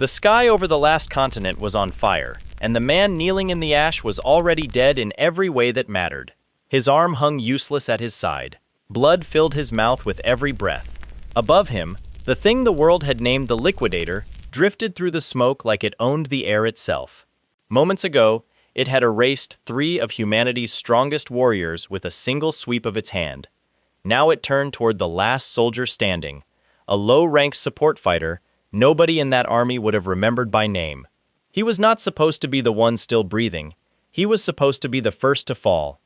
The sky over the last continent was on fire, and the man kneeling in the ash was already dead in every way that mattered. His arm hung useless at his side. Blood filled his mouth with every breath. Above him, the thing the world had named the Liquidator drifted through the smoke like it owned the air itself. Moments ago, it had erased 3 of humanity's strongest warriors with a single sweep of its hand. Now it turned toward the last soldier standing, a low-ranked support fighter nobody in that army would have remembered by name. He was not supposed to be the one still breathing. He was supposed to be the first to fall.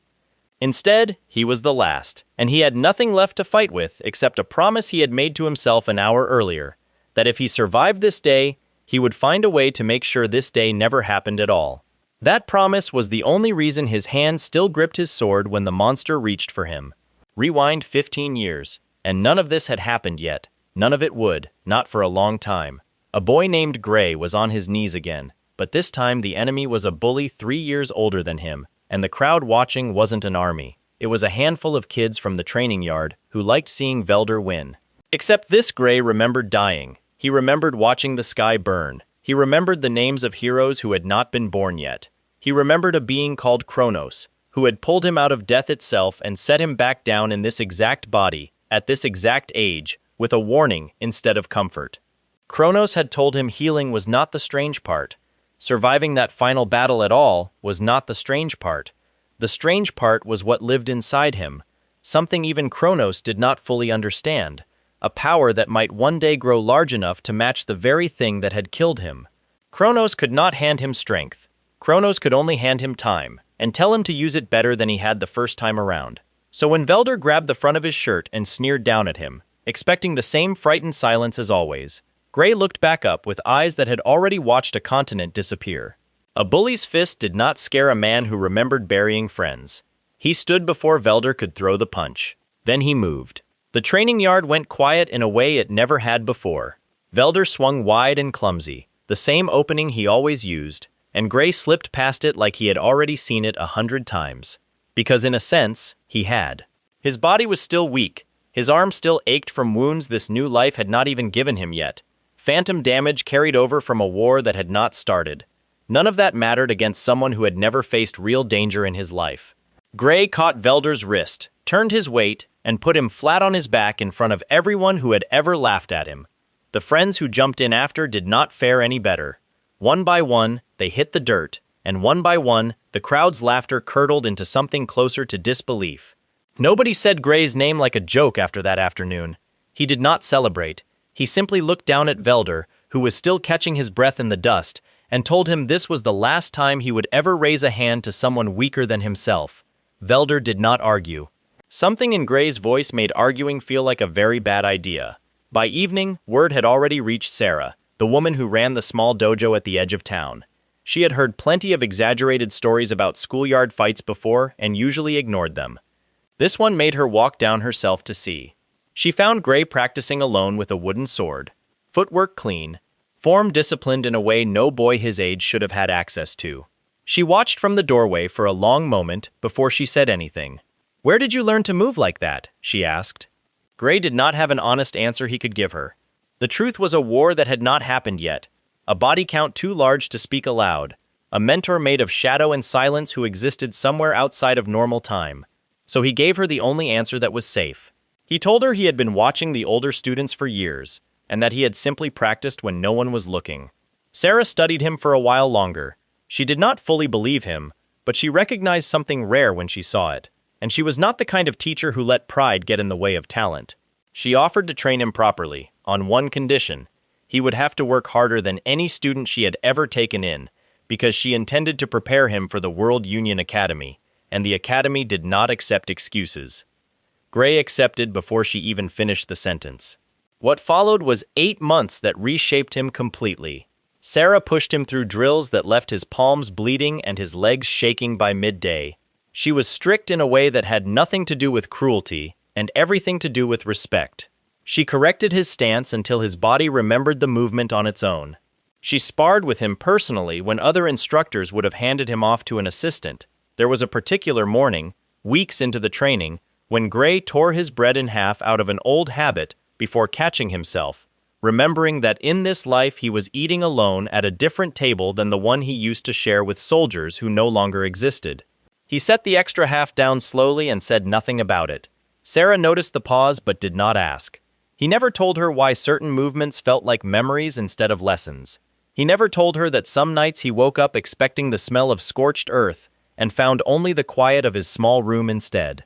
Instead, he was the last, and he had nothing left to fight with except a promise he had made to himself an hour earlier, that if he survived this day, he would find a way to make sure this day never happened at all. That promise was the only reason his hand still gripped his sword when the monster reached for him. Rewind 15 years, and none of this had happened yet. None of it would, not for a long time. A boy named Gray was on his knees again, but this time the enemy was a bully 3 years older than him, and the crowd watching wasn't an army. It was a handful of kids from the training yard who liked seeing Velder win. Except this Gray remembered dying. He remembered watching the sky burn. He remembered the names of heroes who had not been born yet. He remembered a being called Kronos, who had pulled him out of death itself and set him back down in this exact body, at this exact age, with a warning instead of comfort. Kronos had told him healing was not the strange part. Surviving that final battle at all was not the strange part. The strange part was what lived inside him, something even Kronos did not fully understand, a power that might one day grow large enough to match the very thing that had killed him. Kronos could not hand him strength. Kronos could only hand him time, and tell him to use it better than he had the first time around. So when Velder grabbed the front of his shirt and sneered down at him, expecting the same frightened silence as always, Gray looked back up with eyes that had already watched a continent disappear. A bully's fist did not scare a man who remembered burying friends. He stood before Velder could throw the punch. Then he moved. The training yard went quiet in a way it never had before. Velder swung wide and clumsy, the same opening he always used, and Gray slipped past it like he had already seen it 100 times. Because in a sense, he had. His body was still weak. His arm still ached from wounds this new life had not even given him yet. Phantom damage carried over from a war that had not started. None of that mattered against someone who had never faced real danger in his life. Gray caught Velder's wrist, turned his weight, and put him flat on his back in front of everyone who had ever laughed at him. The friends who jumped in after did not fare any better. One by one, they hit the dirt, and one by one, the crowd's laughter curdled into something closer to disbelief. Nobody said Gray's name like a joke after that afternoon. He did not celebrate. He simply looked down at Velder, who was still catching his breath in the dust, and told him this was the last time he would ever raise a hand to someone weaker than himself. Velder did not argue. Something in Gray's voice made arguing feel like a very bad idea. By evening, word had already reached Sarah, the woman who ran the small dojo at the edge of town. She had heard plenty of exaggerated stories about schoolyard fights before and usually ignored them. This one made her walk down herself to see. She found Gray practicing alone with a wooden sword, footwork clean, form disciplined in a way no boy his age should have had access to. She watched from the doorway for a long moment before she said anything. "Where did you learn to move like that?" she asked. Gray did not have an honest answer he could give her. The truth was a war that had not happened yet, a body count too large to speak aloud, a mentor made of shadow and silence who existed somewhere outside of normal time. So he gave her the only answer that was safe. He told her he had been watching the older students for years, and that he had simply practiced when no one was looking. Sarah studied him for a while longer. She did not fully believe him, but she recognized something rare when she saw it, and she was not the kind of teacher who let pride get in the way of talent. She offered to train him properly, on one condition. He would have to work harder than any student she had ever taken in, because she intended to prepare him for the World Union Academy, and the Academy did not accept excuses. Gray accepted before she even finished the sentence. What followed was 8 months that reshaped him completely. Sarah pushed him through drills that left his palms bleeding and his legs shaking by midday. She was strict in a way that had nothing to do with cruelty and everything to do with respect. She corrected his stance until his body remembered the movement on its own. She sparred with him personally when other instructors would have handed him off to an assistant. There was a particular morning, weeks into the training, when Gray tore his bread in half out of an old habit before catching himself, remembering that in this life he was eating alone at a different table than the one he used to share with soldiers who no longer existed. He set the extra half down slowly and said nothing about it. Sarah noticed the pause but did not ask. He never told her why certain movements felt like memories instead of lessons. He never told her that some nights he woke up expecting the smell of scorched earth and found only the quiet of his small room instead.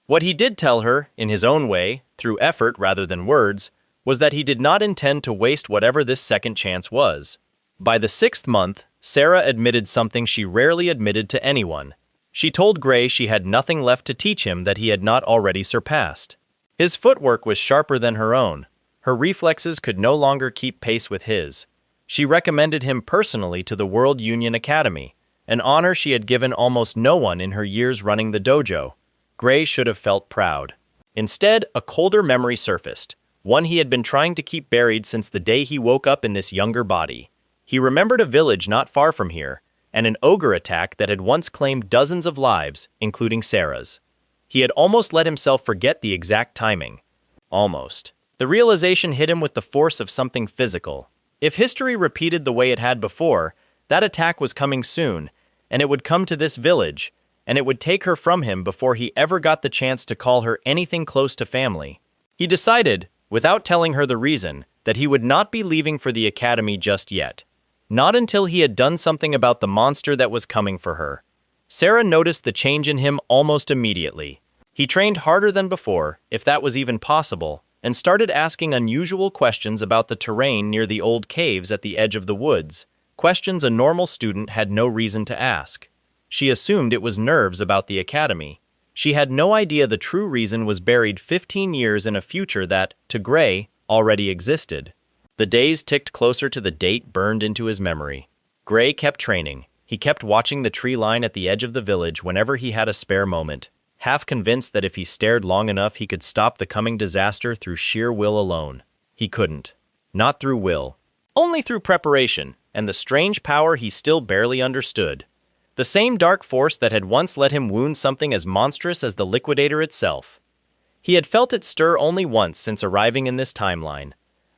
What he did tell her, in his own way, through effort rather than words, was that he did not intend to waste whatever this second chance was. By the 6th month, Sarah admitted something she rarely admitted to anyone. She told Gray she had nothing left to teach him that he had not already surpassed. His footwork was sharper than her own. Her reflexes could no longer keep pace with his. She recommended him personally to the World Union Academy, an honor she had given almost no one in her years running the dojo. Gray should have felt proud. Instead, a colder memory surfaced, one he had been trying to keep buried since the day he woke up in this younger body. He remembered a village not far from here, and an ogre attack that had once claimed dozens of lives, including Sarah's. He had almost let himself forget the exact timing. Almost. The realization hit him with the force of something physical. If history repeated the way it had before, that attack was coming soon, and it would come to this village, and it would take her from him before he ever got the chance to call her anything close to family. He decided, without telling her the reason, that he would not be leaving for the academy just yet. Not until he had done something about the monster that was coming for her. Sarah noticed the change in him almost immediately. He trained harder than before, if that was even possible, and started asking unusual questions about the terrain near the old caves at the edge of the woods, questions a normal student had no reason to ask. She assumed it was nerves about the academy. She had no idea the true reason was buried 15 years in a future that, to Gray, already existed. The days ticked closer to the date burned into his memory. Gray kept training. He kept watching the tree line at the edge of the village whenever he had a spare moment, half convinced that if he stared long enough he could stop the coming disaster through sheer will alone. He couldn't. Not through will. Only through preparation, and the strange power he still barely understood. The same dark force that had once let him wound something as monstrous as the Liquidator itself. He had felt it stir only once since arriving in this timeline.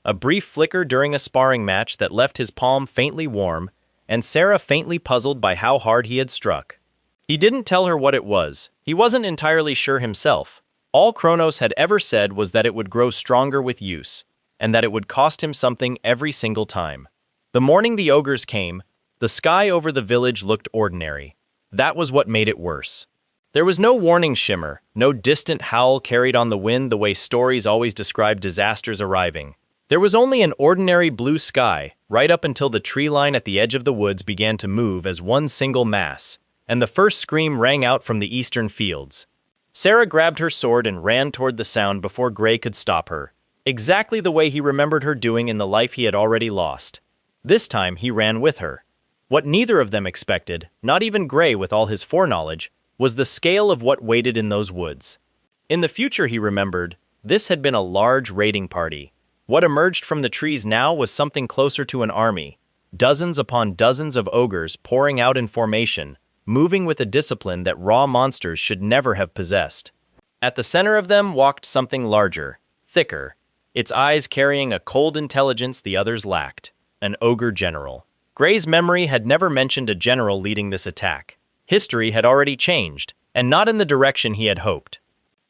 A brief flicker during a sparring match that left his palm faintly warm, and Sarah faintly puzzled by how hard he had struck. He didn't tell her what it was. He wasn't entirely sure himself. All Kronos had ever said was that it would grow stronger with use, and that it would cost him something every single time. The morning the ogres came, the sky over the village looked ordinary. That was what made it worse. There was no warning shimmer, no distant howl carried on the wind the way stories always describe disasters arriving. There was only an ordinary blue sky, right up until the tree line at the edge of the woods began to move as one single mass, and the first scream rang out from the eastern fields. Sarah grabbed her sword and ran toward the sound before Gray could stop her, exactly the way he remembered her doing in the life he had already lost. This time he ran with her. What neither of them expected, not even Gray with all his foreknowledge, was the scale of what waited in those woods. In the future, he remembered, this had been a large raiding party. What emerged from the trees now was something closer to an army, dozens upon dozens of ogres pouring out in formation, moving with a discipline that raw monsters should never have possessed. At the center of them walked something larger, thicker, its eyes carrying a cold intelligence the others lacked, an ogre general. Gray's memory had never mentioned a general leading this attack. History had already changed, and not in the direction he had hoped.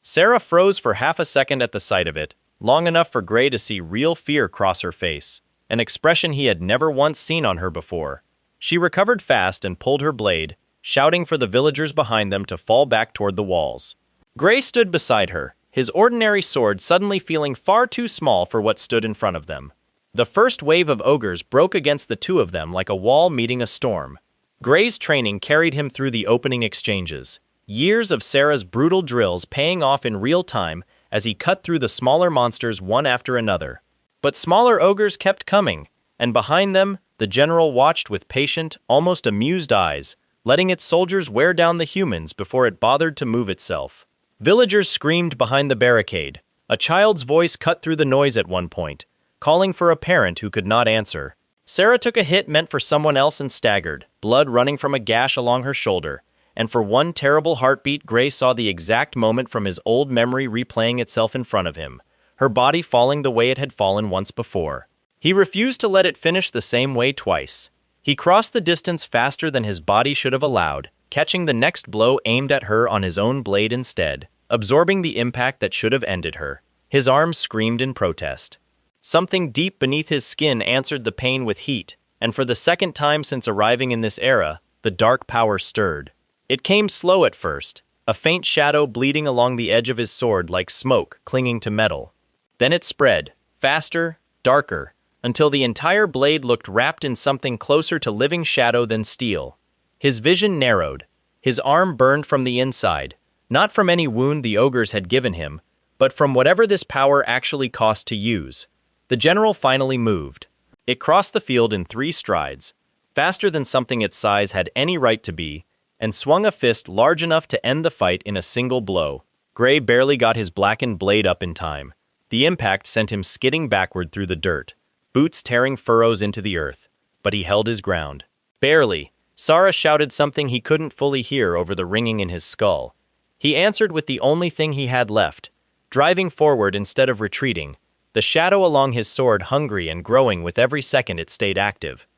Sarah froze for half a second at the sight of it, long enough for Gray to see real fear cross her face, an expression he had never once seen on her before. She recovered fast and pulled her blade, shouting for the villagers behind them to fall back toward the walls. Gray stood beside her, his ordinary sword suddenly feeling far too small for what stood in front of them. The first wave of ogres broke against the two of them like a wall meeting a storm. Gray's training carried him through the opening exchanges, years of Sarah's brutal drills paying off in real time as he cut through the smaller monsters one after another. But smaller ogres kept coming, and behind them, the general watched with patient, almost amused eyes, letting its soldiers wear down the humans before it bothered to move itself. Villagers screamed behind the barricade. A child's voice cut through the noise at one point, calling for a parent who could not answer. Sarah took a hit meant for someone else and staggered, blood running from a gash along her shoulder, and for one terrible heartbeat, Gray saw the exact moment from his old memory replaying itself in front of him, her body falling the way it had fallen once before. He refused to let it finish the same way twice. He crossed the distance faster than his body should have allowed, catching the next blow aimed at her on his own blade instead, absorbing the impact that should have ended her. His arms screamed in protest. Something deep beneath his skin answered the pain with heat, and for the second time since arriving in this era, the dark power stirred. It came slow at first, a faint shadow bleeding along the edge of his sword like smoke clinging to metal. Then it spread, faster, darker, until the entire blade looked wrapped in something closer to living shadow than steel. His vision narrowed. His arm burned from the inside, not from any wound the ogres had given him, but from whatever this power actually cost to use. The general finally moved. It crossed the field in 3 strides, faster than something its size had any right to be, and swung a fist large enough to end the fight in a single blow. Gray barely got his blackened blade up in time. The impact sent him skidding backward through the dirt, boots tearing furrows into the earth, but he held his ground. Barely. Sara shouted something he couldn't fully hear over the ringing in his skull. He answered with the only thing he had left, driving forward instead of retreating, the shadow along his sword hungry and growing with every second it stayed active.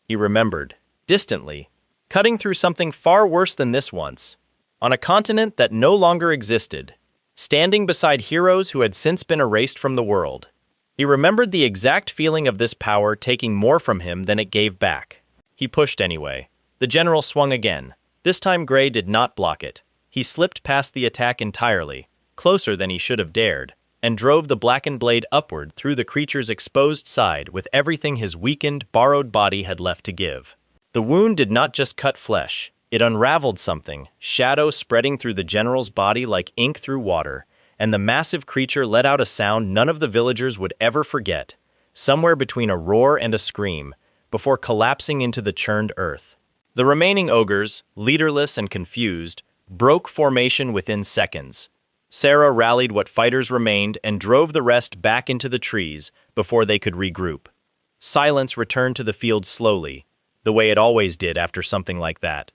He remembered, distantly, cutting through something far worse than this once, on a continent that no longer existed, standing beside heroes who had since been erased from the world. He remembered the exact feeling of this power taking more from him than it gave back. He pushed anyway. The general swung again. This time Gray did not block it. He slipped past the attack entirely, closer than he should have dared, and drove the blackened blade upward through the creature's exposed side with everything his weakened, borrowed body had left to give. The wound did not just cut flesh. It unraveled something, shadow spreading through the general's body like ink through water, and the massive creature let out a sound none of the villagers would ever forget, somewhere between a roar and a scream, before collapsing into the churned earth. The remaining ogres, leaderless and confused, broke formation within seconds. Sarah rallied what fighters remained and drove the rest back into the trees before they could regroup. Silence returned to the field slowly, the way it always did after something like that.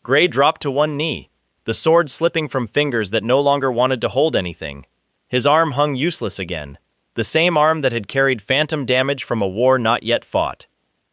Gray dropped to one knee, the sword slipping from fingers that no longer wanted to hold anything. His arm hung useless again, the same arm that had carried phantom damage from a war not yet fought.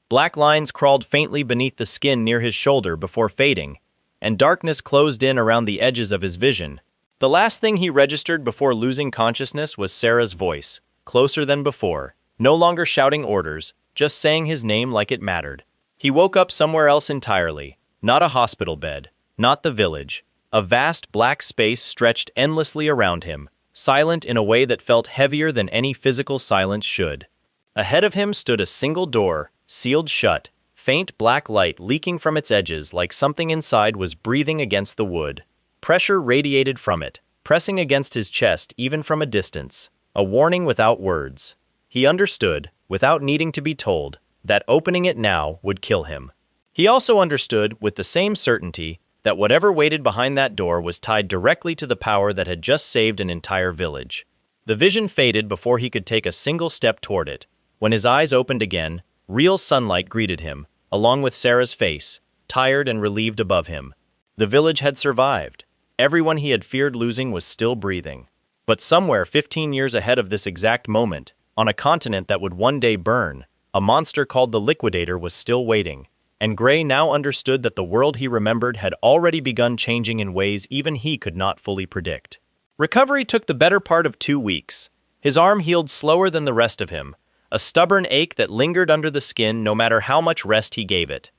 Black lines crawled faintly beneath the skin near his shoulder before fading, and darkness closed in around the edges of his vision. The last thing he registered before losing consciousness was Sarah's voice, closer than before, no longer shouting orders, just saying his name like it mattered. He woke up somewhere else entirely, not a hospital bed, not the village. A vast black space stretched endlessly around him, silent in a way that felt heavier than any physical silence should. Ahead of him stood a single door, sealed shut, faint black light leaking from its edges like something inside was breathing against the wood. Pressure radiated from it, pressing against his chest even from a distance, a warning without words. He understood, without needing to be told, that opening it now would kill him. He also understood, with the same certainty, that whatever waited behind that door was tied directly to the power that had just saved an entire village. The vision faded before he could take a single step toward it. When his eyes opened again, real sunlight greeted him, along with Sarah's face, tired and relieved above him. The village had survived. Everyone he had feared losing was still breathing. But somewhere 15 years ahead of this exact moment, on a continent that would one day burn, a monster called the Liquidator was still waiting. And Gray now understood that the world he remembered had already begun changing in ways even he could not fully predict. Recovery took the better part of 2 weeks. His arm healed slower than the rest of him, a stubborn ache that lingered under the skin no matter how much rest he gave it.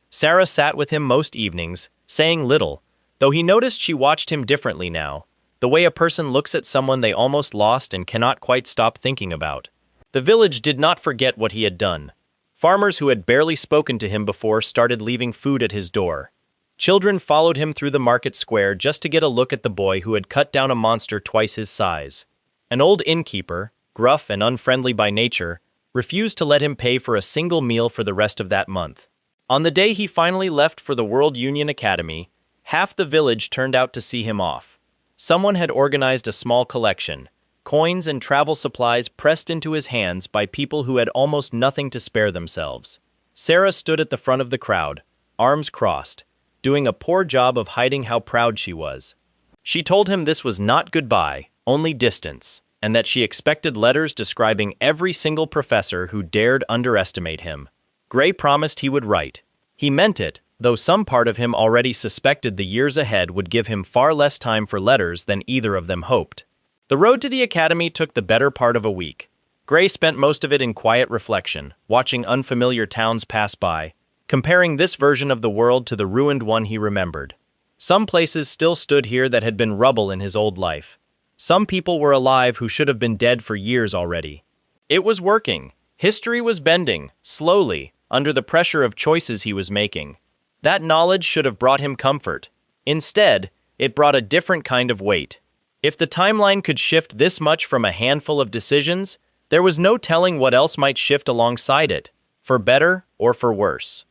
Sarah sat with him most evenings, saying little, though he noticed she watched him differently now, the way a person looks at someone they almost lost and cannot quite stop thinking about. The village did not forget what he had done. Farmers who had barely spoken to him before started leaving food at his door. Children followed him through the market square just to get a look at the boy who had cut down a monster twice his size. An old innkeeper, gruff and unfriendly by nature, refused to let him pay for a single meal for the rest of that month. On the day he finally left for the World Union Academy, half the village turned out to see him off. Someone had organized a small collection, coins and travel supplies pressed into his hands by people who had almost nothing to spare themselves. Sarah stood at the front of the crowd, arms crossed, doing a poor job of hiding how proud she was. She told him this was not goodbye, only distance. and that she expected letters describing every single professor who dared underestimate him. Gray promised he would write. He meant it, though some part of him already suspected the years ahead would give him far less time for letters than either of them hoped. The road to the academy took the better part of a week. Gray spent most of it in quiet reflection, watching unfamiliar towns pass by, comparing this version of the world to the ruined one he remembered. Some places still stood here that had been rubble in his old life. Some people were alive who should have been dead for years already. It was working. History was bending, slowly, under the pressure of choices he was making. That knowledge should have brought him comfort. Instead, it brought a different kind of weight. If the timeline could shift this much from a handful of decisions, there was no telling what else might shift alongside it, for better or for worse.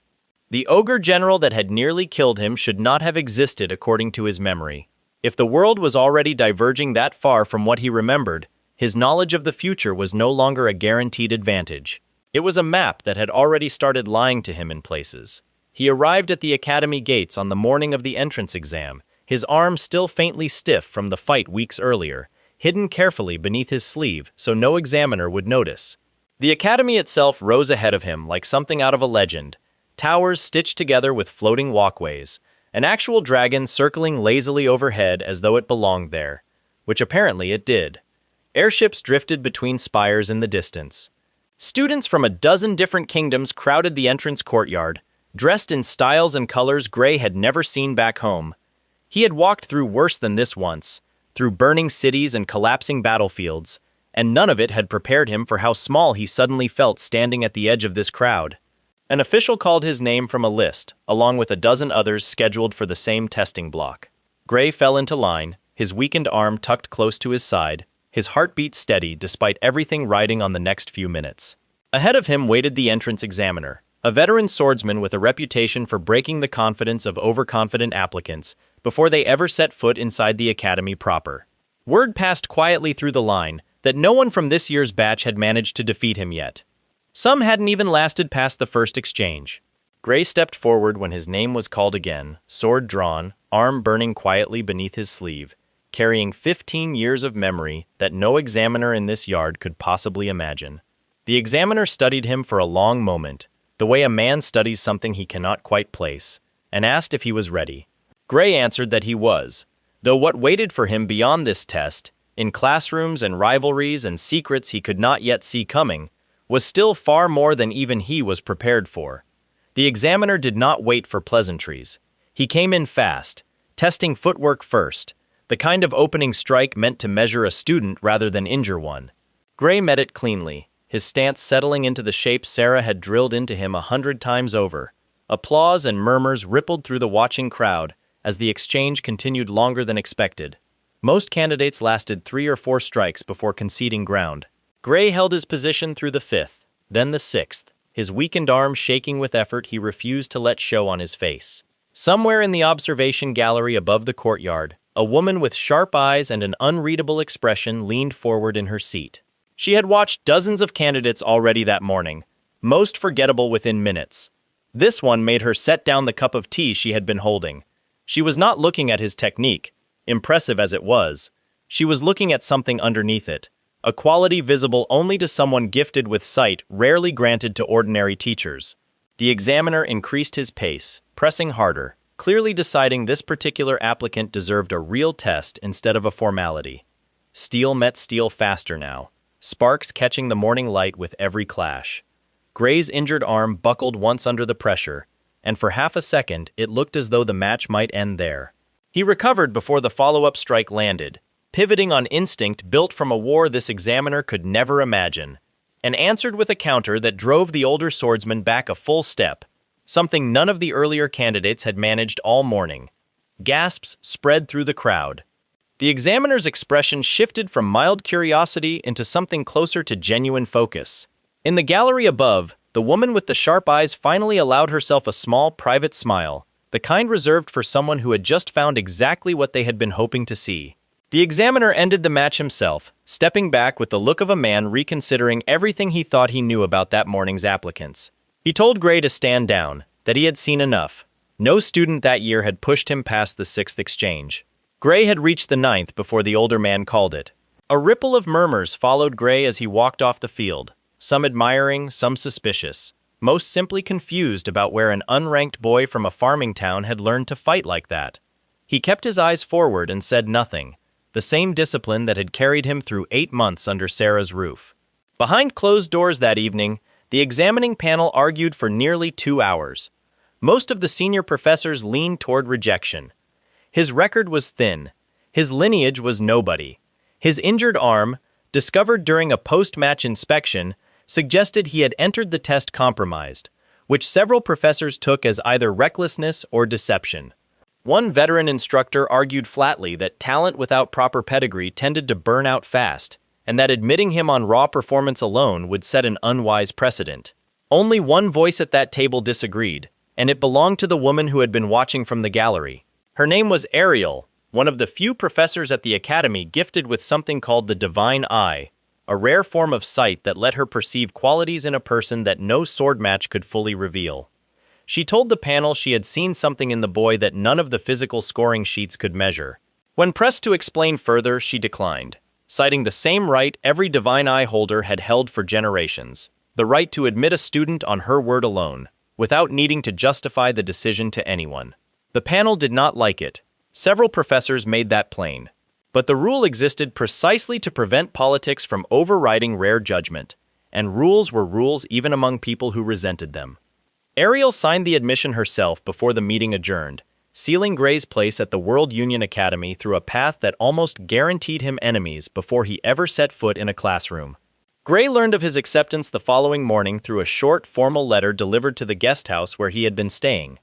The ogre general that had nearly killed him should not have existed according to his memory. If the world was already diverging that far from what he remembered, his knowledge of the future was no longer a guaranteed advantage. It was a map that had already started lying to him in places. He arrived at the academy gates on the morning of the entrance exam, his arm still faintly stiff from the fight weeks earlier, hidden carefully beneath his sleeve so no examiner would notice. The academy itself rose ahead of him like something out of a legend, towers stitched together with floating walkways, an actual dragon circling lazily overhead as though it belonged there, which apparently it did. Airships drifted between spires in the distance. Students from a dozen different kingdoms crowded the entrance courtyard, dressed in styles and colors Gray had never seen back home. He had walked through worse than this once, through burning cities and collapsing battlefields, and none of it had prepared him for how small he suddenly felt standing at the edge of this crowd. An official called his name from a list, along with a dozen others scheduled for the same testing block. Gray fell into line, his weakened arm tucked close to his side, his heartbeat steady despite everything riding on the next few minutes. Ahead of him waited the entrance examiner, a veteran swordsman with a reputation for breaking the confidence of overconfident applicants before they ever set foot inside the academy proper. Word passed quietly through the line that no one from this year's batch had managed to defeat him yet. Some hadn't even lasted past the first exchange. Gray stepped forward when his name was called again, sword drawn, arm burning quietly beneath his sleeve, carrying 15 years of memory that no examiner in this yard could possibly imagine. The examiner studied him for a long moment, the way a man studies something he cannot quite place, and asked if he was ready. Gray answered that he was, though what waited for him beyond this test, in classrooms and rivalries and secrets he could not yet see coming, was still far more than even he was prepared for. The examiner did not wait for pleasantries. He came in fast, testing footwork first, the kind of opening strike meant to measure a student rather than injure one. Gray met it cleanly, his stance settling into the shape Sarah had drilled into him 100 times over. Applause and murmurs rippled through the watching crowd as the exchange continued longer than expected. Most candidates lasted 3 or 4 strikes before conceding ground. Gray held his position through the 5th, then the 6th. His weakened arm shaking with effort he refused to let show on his face. Somewhere in the observation gallery above the courtyard, a woman with sharp eyes and an unreadable expression leaned forward in her seat. She had watched dozens of candidates already that morning, most forgettable within minutes. This one made her set down the cup of tea she had been holding. She was not looking at his technique, impressive as it was. She was looking at something underneath it, a quality visible only to someone gifted with sight rarely granted to ordinary teachers. The examiner increased his pace, pressing harder, clearly deciding this particular applicant deserved a real test instead of a formality. Steel met steel faster now, sparks catching the morning light with every clash. Gray's injured arm buckled once under the pressure, and for half a second it looked as though the match might end there. He recovered before the follow-up strike landed, pivoting on instinct built from a war this examiner could never imagine, and answered with a counter that drove the older swordsman back a full step, something none of the earlier candidates had managed all morning. Gasps spread through the crowd. The examiner's expression shifted from mild curiosity into something closer to genuine focus. In the gallery above, the woman with the sharp eyes finally allowed herself a small, private smile, the kind reserved for someone who had just found exactly what they had been hoping to see. The examiner ended the match himself, stepping back with the look of a man reconsidering everything he thought he knew about that morning's applicants. He told Gray to stand down, that he had seen enough. No student that year had pushed him past the 6th exchange. Gray had reached the 9th before the older man called it. A ripple of murmurs followed Gray as he walked off the field, some admiring, some suspicious, most simply confused about where an unranked boy from a farming town had learned to fight like that. He kept his eyes forward and said nothing, the same discipline that had carried him through 8 months under Sarah's roof. Behind closed doors that evening, the examining panel argued for nearly 2 hours. Most of the senior professors leaned toward rejection. His record was thin. His lineage was nobody. His injured arm, discovered during a post-match inspection, suggested he had entered the test compromised, which several professors took as either recklessness or deception. One veteran instructor argued flatly that talent without proper pedigree tended to burn out fast, and that admitting him on raw performance alone would set an unwise precedent. Only one voice at that table disagreed, and it belonged to the woman who had been watching from the gallery. Her name was Ariel, one of the few professors at the academy gifted with something called the divine eye, a rare form of sight that let her perceive qualities in a person that no sword match could fully reveal. She told the panel she had seen something in the boy that none of the physical scoring sheets could measure. When pressed to explain further, she declined, citing the same right every divine eye holder had held for generations, the right to admit a student on her word alone, without needing to justify the decision to anyone. The panel did not like it. Several professors made that plain. But the rule existed precisely to prevent politics from overriding rare judgment, and rules were rules even among people who resented them. Ariel signed the admission herself before the meeting adjourned, sealing Gray's place at the World Union Academy through a path that almost guaranteed him enemies before he ever set foot in a classroom. Gray learned of his acceptance the following morning through a short, formal letter delivered to the guest house where he had been staying.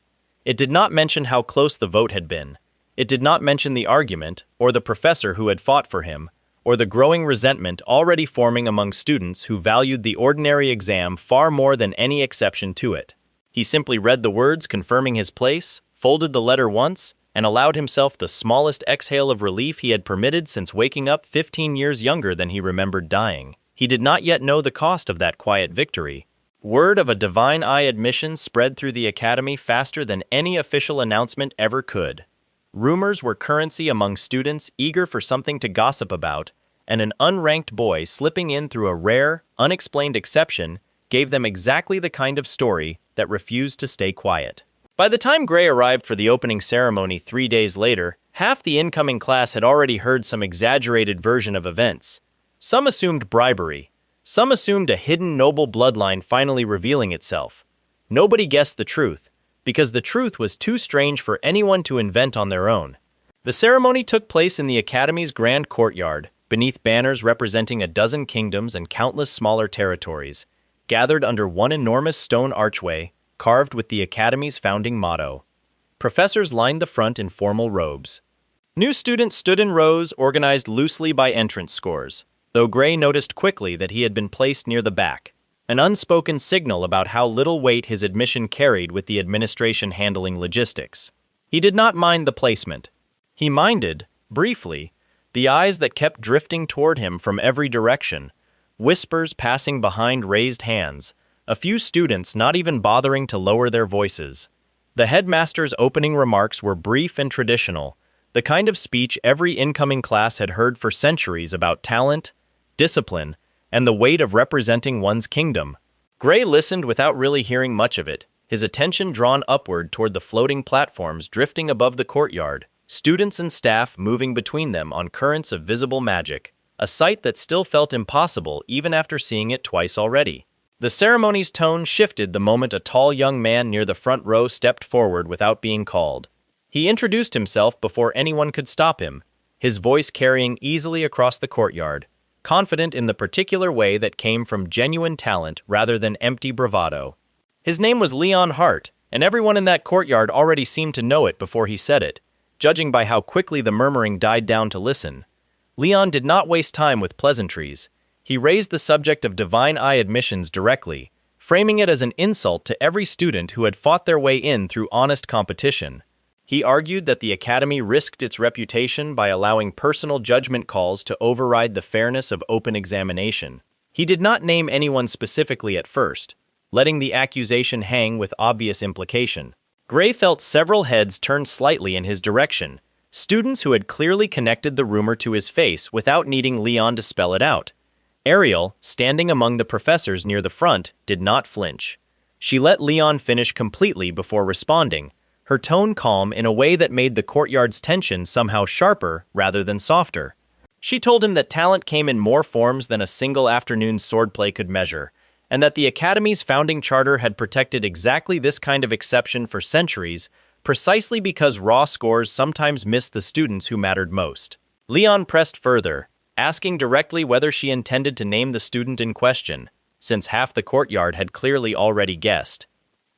It did not mention how close the vote had been. It did not mention the argument, or the professor who had fought for him, or the growing resentment already forming among students who valued the ordinary exam far more than any exception to it. He simply read the words confirming his place, folded the letter once, and allowed himself the smallest exhale of relief he had permitted since waking up 15 years younger than he remembered dying. He did not yet know the cost of that quiet victory. Word of a divine eye admission spread through the academy faster than any official announcement ever could. Rumors were currency among students eager for something to gossip about, and an unranked boy slipping in through a rare, unexplained exception gave them exactly the kind of story that refused to stay quiet. By the time Gray arrived for the opening ceremony 3 days later, half the incoming class had already heard some exaggerated version of events. Some assumed bribery. Some assumed a hidden noble bloodline finally revealing itself. Nobody guessed the truth, because the truth was too strange for anyone to invent on their own. The ceremony took place in the Academy's grand courtyard, beneath banners representing a dozen kingdoms and countless smaller territories, gathered under one enormous stone archway, carved with the Academy's founding motto. Professors lined the front in formal robes. New students stood in rows organized loosely by entrance scores, though Gray noticed quickly that he had been placed near the back, an unspoken signal about how little weight his admission carried with the administration handling logistics. He did not mind the placement. He minded, briefly, the eyes that kept drifting toward him from every direction, whispers passing behind raised hands, a few students not even bothering to lower their voices. The headmaster's opening remarks were brief and traditional, the kind of speech every incoming class had heard for centuries about talent, discipline, and the weight of representing one's kingdom. Gray listened without really hearing much of it, his attention drawn upward toward the floating platforms drifting above the courtyard, students and staff moving between them on currents of visible magic, a sight that still felt impossible even after seeing it twice already. The ceremony's tone shifted the moment a tall young man near the front row stepped forward without being called. He introduced himself before anyone could stop him, his voice carrying easily across the courtyard, confident in the particular way that came from genuine talent rather than empty bravado. His name was Leon Hart, and everyone in that courtyard already seemed to know it before he said it, judging by how quickly the murmuring died down to listen. Leon did not waste time with pleasantries. He raised the subject of divine eye admissions directly, framing it as an insult to every student who had fought their way in through honest competition. He argued that the academy risked its reputation by allowing personal judgment calls to override the fairness of open examination. He did not name anyone specifically at first, letting the accusation hang with obvious implication. Gray felt several heads turn slightly in his direction, Students who had clearly connected the rumor to his face without needing Leon to spell it out. Ariel, standing among the professors near the front, did not flinch. She let Leon finish completely before responding, her tone calm in a way that made the courtyard's tension somehow sharper rather than softer. She told him that talent came in more forms than a single afternoon's swordplay could measure, and that the Academy's founding charter had protected exactly this kind of exception for centuries, precisely because raw scores sometimes missed the students who mattered most. Leon pressed further, asking directly whether she intended to name the student in question, since half the courtyard had clearly already guessed.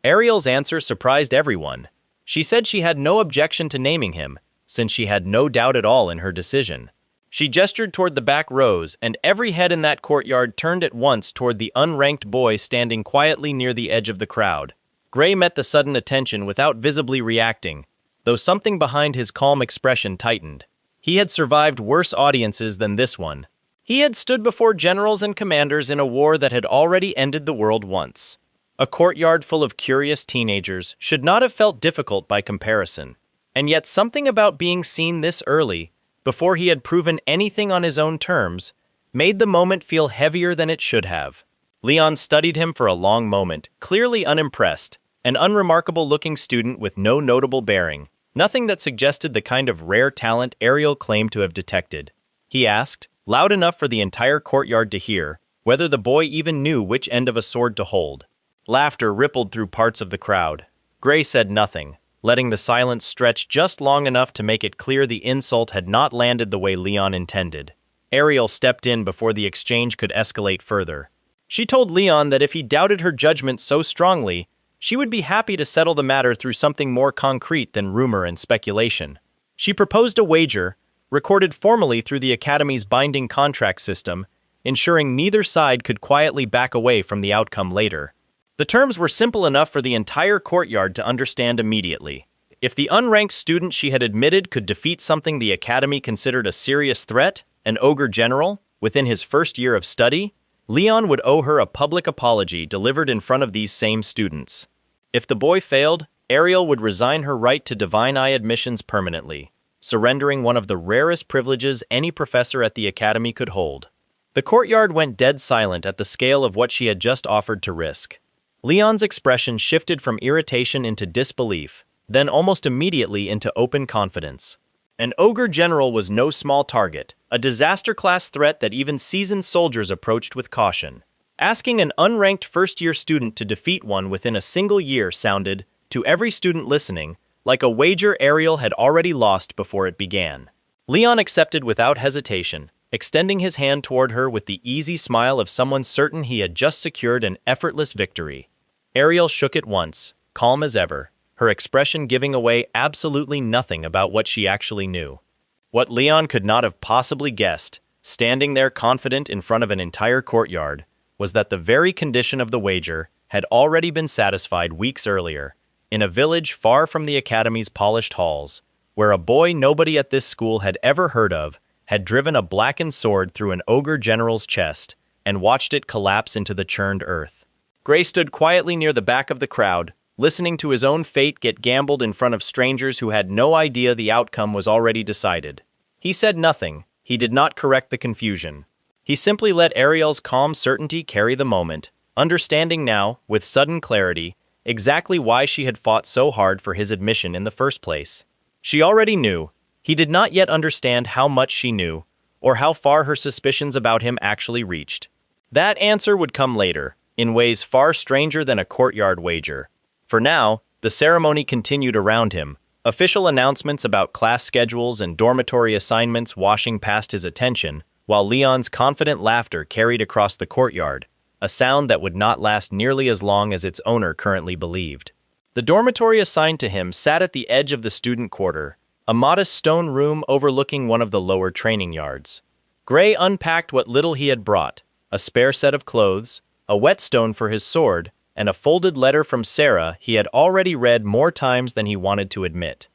Ariel's answer surprised everyone. She said she had no objection to naming him, since she had no doubt at all in her decision. She gestured toward the back rows, and every head in that courtyard turned at once toward the unranked boy standing quietly near the edge of the crowd. Gray met the sudden attention without visibly reacting, though something behind his calm expression tightened. He had survived worse audiences than this one. He had stood before generals and commanders in a war that had already ended the world once. A courtyard full of curious teenagers should not have felt difficult by comparison. And yet something about being seen this early, before he had proven anything on his own terms, made the moment feel heavier than it should have. Leon studied him for a long moment, clearly unimpressed, an unremarkable-looking student with no notable bearing, nothing that suggested the kind of rare talent Ariel claimed to have detected. He asked, loud enough for the entire courtyard to hear, whether the boy even knew which end of a sword to hold. Laughter rippled through parts of the crowd. Gray said nothing, letting the silence stretch just long enough to make it clear the insult had not landed the way Leon intended. Ariel stepped in before the exchange could escalate further. She told Leon that if he doubted her judgment so strongly, she would be happy to settle the matter through something more concrete than rumor and speculation. She proposed a wager, recorded formally through the Academy's binding contract system, ensuring neither side could quietly back away from the outcome later. The terms were simple enough for the entire courtyard to understand immediately. If the unranked student she had admitted could defeat something the Academy considered a serious threat, an ogre general, within his first year of study, Leon would owe her a public apology delivered in front of these same students. If the boy failed, Ariel would resign her right to Divine Eye admissions permanently, surrendering one of the rarest privileges any professor at the Academy could hold. The courtyard went dead silent at the scale of what she had just offered to risk. Leon's expression shifted from irritation into disbelief, then almost immediately into open confidence. An ogre general was no small target, a disaster-class threat that even seasoned soldiers approached with caution. Asking an unranked first-year student to defeat one within a single year sounded, to every student listening, like a wager Ariel had already lost before it began. Leon accepted without hesitation, extending his hand toward her with the easy smile of someone certain he had just secured an effortless victory. Ariel shook it once, calm as ever, her expression giving away absolutely nothing about what she actually knew. What Leon could not have possibly guessed, standing there confident in front of an entire courtyard, was that the very condition of the wager had already been satisfied weeks earlier, in a village far from the Academy's polished halls, where a boy nobody at this school had ever heard of had driven a blackened sword through an ogre general's chest and watched it collapse into the churned earth. Gray stood quietly near the back of the crowd, listening to his own fate get gambled in front of strangers who had no idea the outcome was already decided. He said nothing. He did not correct the confusion. He simply let Ariel's calm certainty carry the moment, understanding now, with sudden clarity, exactly why she had fought so hard for his admission in the first place. She already knew. He did not yet understand how much she knew, or how far her suspicions about him actually reached. That answer would come later, in ways far stranger than a courtyard wager. For now, the ceremony continued around him, official announcements about class schedules and dormitory assignments washing past his attention, while Leon's confident laughter carried across the courtyard, a sound that would not last nearly as long as its owner currently believed. The dormitory assigned to him sat at the edge of the student quarter, a modest stone room overlooking one of the lower training yards. Gray unpacked what little he had brought, a spare set of clothes, a whetstone for his sword, and a folded letter from Sarah he had already read more times than he wanted to admit.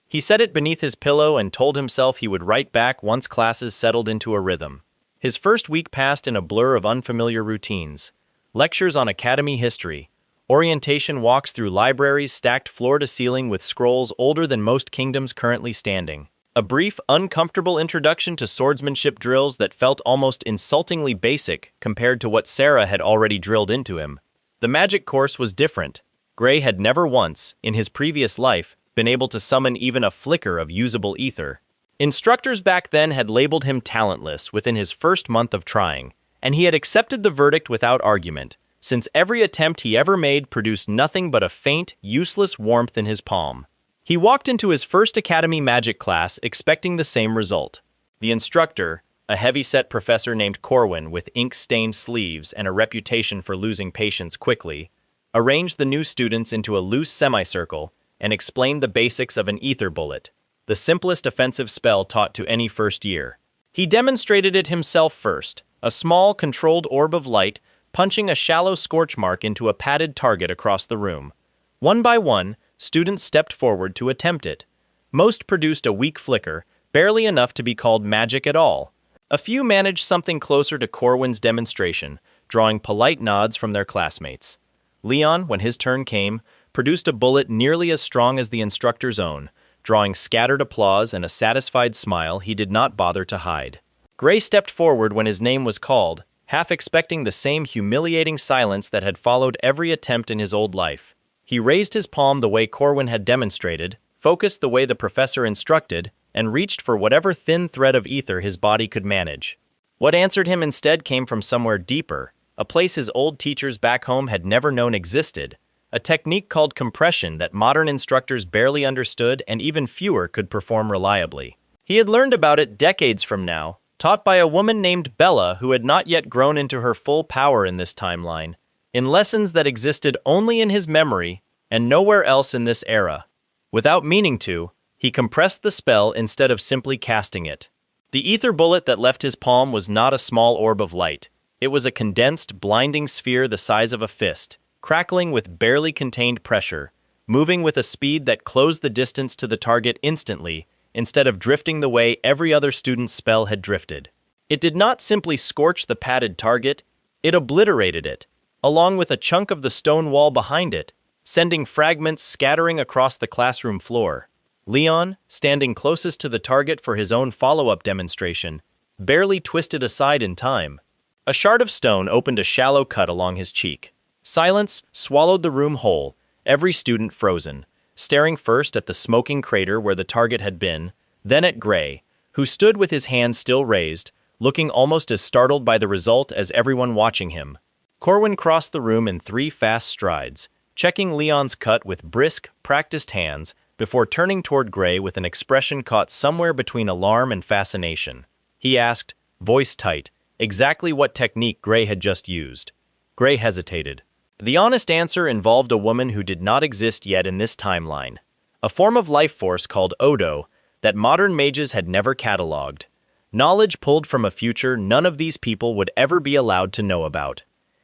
He set it beneath his pillow and told himself he would write back once classes settled into a rhythm. His first week passed in a blur of unfamiliar routines. Lectures on Academy history, orientation walks through libraries stacked floor to ceiling with scrolls older than most kingdoms currently standing, A brief, uncomfortable introduction to swordsmanship drills that felt almost insultingly basic compared to what Sarah had already drilled into him. The magic course was different. Gray had never once, in his previous life, been able to summon even a flicker of usable ether. Instructors back then had labeled him talentless within his first month of trying, and he had accepted the verdict without argument, since every attempt he ever made produced nothing but a faint, useless warmth in his palm. He walked into his first Academy magic class expecting the same result. The instructor, a heavy-set professor named Corwin with ink-stained sleeves and a reputation for losing patience quickly, arranged the new students into a loose semicircle and explained the basics of an ether bullet, the simplest offensive spell taught to any first year. He demonstrated it himself first, a small, controlled orb of light punching a shallow scorch mark into a padded target across the room. One by one, students stepped forward to attempt it. Most produced a weak flicker, barely enough to be called magic at all. A few managed something closer to Corwin's demonstration, drawing polite nods from their classmates. Leon, when his turn came, produced a bullet nearly as strong as the instructor's own, drawing scattered applause and a satisfied smile he did not bother to hide. Gray stepped forward when his name was called, half expecting the same humiliating silence that had followed every attempt in his old life. He raised his palm the way Corwin had demonstrated, focused the way the professor instructed, and reached for whatever thin thread of ether his body could manage. What answered him instead came from somewhere deeper, a place his old teachers back home had never known existed, a technique called compression that modern instructors barely understood and even fewer could perform reliably. He had learned about it decades from now, taught by a woman named Bella who had not yet grown into her full power in this timeline, in lessons that existed only in his memory and nowhere else in this era. Without meaning to, he compressed the spell instead of simply casting it. The ether bullet that left his palm was not a small orb of light. It was a condensed, blinding sphere the size of a fist, crackling with barely contained pressure, moving with a speed that closed the distance to the target instantly, instead of drifting the way every other student's spell had drifted. It did not simply scorch the padded target, it obliterated it, along with a chunk of the stone wall behind it, sending fragments scattering across the classroom floor. Leon, standing closest to the target for his own follow-up demonstration, barely twisted aside in time. A shard of stone opened a shallow cut along his cheek. Silence swallowed the room whole, every student frozen, staring first at the smoking crater where the target had been, then at Gray, who stood with his hand still raised, looking almost as startled by the result as everyone watching him. Corwin crossed the room in 3 fast strides, checking Leon's cut with brisk, practiced hands before turning toward Gray with an expression caught somewhere between alarm and fascination. He asked, voice tight, exactly what technique Gray had just used. Gray hesitated. The honest answer involved a woman who did not exist yet in this timeline, a form of life force called Odo that modern mages had never catalogued. Knowledge pulled from a future none of these people would ever be allowed to know about.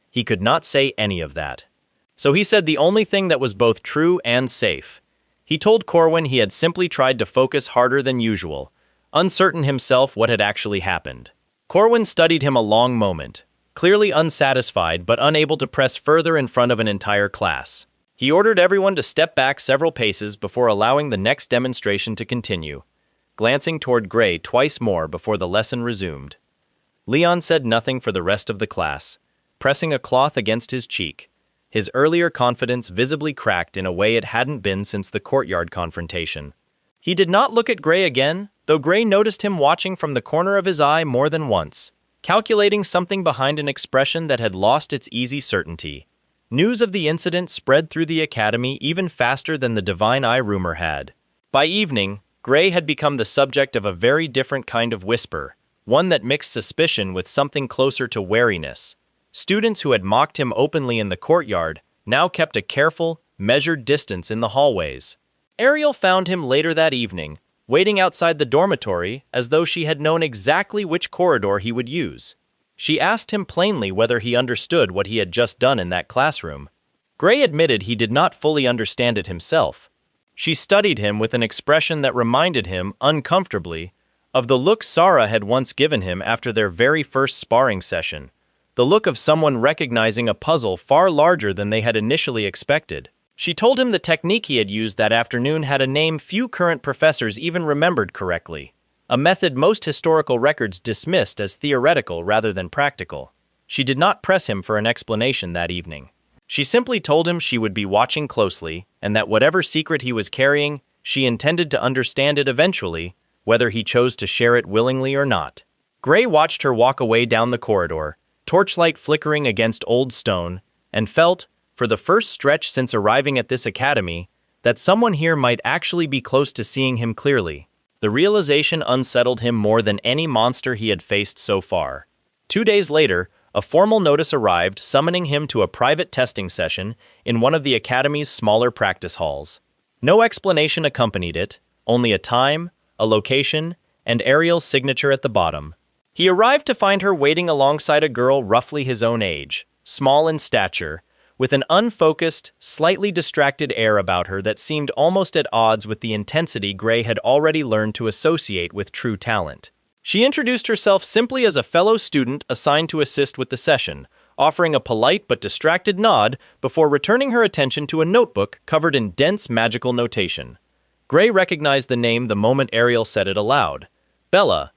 He could not say any of that. So he said the only thing that was both true and safe. He told Corwin he had simply tried to focus harder than usual, uncertain himself what had actually happened. Corwin studied him a long moment, clearly unsatisfied but unable to press further in front of an entire class. He ordered everyone to step back several paces before allowing the next demonstration to continue, glancing toward Gray twice more before the lesson resumed. Leon said nothing for the rest of the class, pressing a cloth against his cheek, his earlier confidence visibly cracked in a way it hadn't been since the courtyard confrontation. He did not look at Gray again, though Gray noticed him watching from the corner of his eye more than once, calculating something behind an expression that had lost its easy certainty. News of the incident spread through the academy even faster than the Divine Eye rumor had. By evening, Gray had become the subject of a very different kind of whisper, one that mixed suspicion with something closer to wariness. Students who had mocked him openly in the courtyard now kept a careful, measured distance in the hallways. Ariel found him later that evening, waiting outside the dormitory as though she had known exactly which corridor he would use. She asked him plainly whether he understood what he had just done in that classroom. Gray admitted he did not fully understand it himself. She studied him with an expression that reminded him, uncomfortably, of the look Sarah had once given him after their very first sparring session, the look of someone recognizing a puzzle far larger than they had initially expected. She told him the technique he had used that afternoon had a name few current professors even remembered correctly. a method most historical records dismissed as theoretical rather than practical. She did not press him for an explanation that evening. She simply told him she would be watching closely, and that whatever secret he was carrying, she intended to understand it eventually, whether he chose to share it willingly or not. Gray watched her walk away down the corridor, torchlight flickering against old stone, and felt, for the first stretch since arriving at this academy, that someone here might actually be close to seeing him clearly. The realization unsettled him more than any monster he had faced so far. 2 days later, a formal notice arrived summoning him to a private testing session in one of the academy's smaller practice halls. No explanation accompanied it, only a time, a location, and Ariel's signature at the bottom. He arrived to find her waiting alongside a girl roughly his own age, small in stature, with an unfocused, slightly distracted air about her that seemed almost at odds with the intensity Gray had already learned to associate with true talent. She introduced herself simply as a fellow student assigned to assist with the session, offering a polite but distracted nod before returning her attention to a notebook covered in dense magical notation. Gray recognized the name the moment Ariel said it aloud. Bella.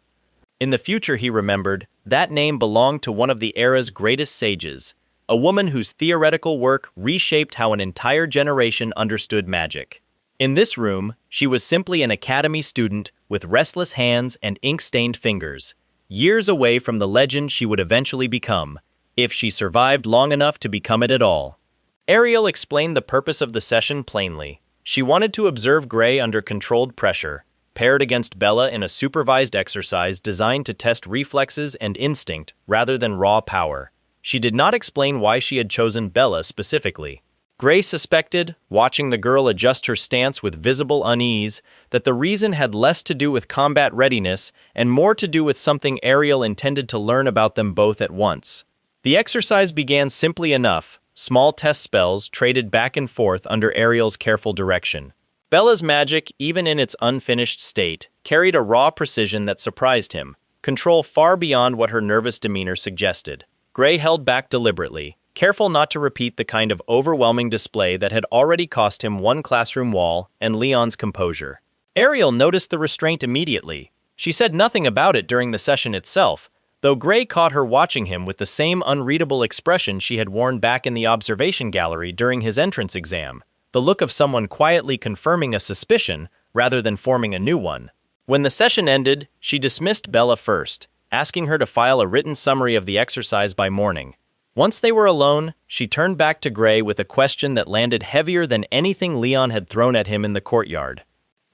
In the future, he remembered, that name belonged to one of the era's greatest sages, a woman whose theoretical work reshaped how an entire generation understood magic. In this room, she was simply an academy student with restless hands and ink-stained fingers, years away from the legend she would eventually become, if she survived long enough to become it at all. Ariel explained the purpose of the session plainly. She wanted to observe Gray under controlled pressure, paired against Bella in a supervised exercise designed to test reflexes and instinct rather than raw power. She did not explain why she had chosen Bella specifically. Gray suspected, watching the girl adjust her stance with visible unease, that the reason had less to do with combat readiness and more to do with something Ariel intended to learn about them both at once. The exercise began simply enough, small test spells traded back and forth under Ariel's careful direction. Bella's magic, even in its unfinished state, carried a raw precision that surprised him, control far beyond what her nervous demeanor suggested. Gray held back deliberately, careful not to repeat the kind of overwhelming display that had already cost him one classroom wall and Leon's composure. Ariel noticed the restraint immediately. She said nothing about it during the session itself, though Gray caught her watching him with the same unreadable expression she had worn back in the observation gallery during his entrance exam, the look of someone quietly confirming a suspicion rather than forming a new one. When the session ended, she dismissed Bella first, asking her to file a written summary of the exercise by morning. Once they were alone, she turned back to Gray with a question that landed heavier than anything Leon had thrown at him in the courtyard.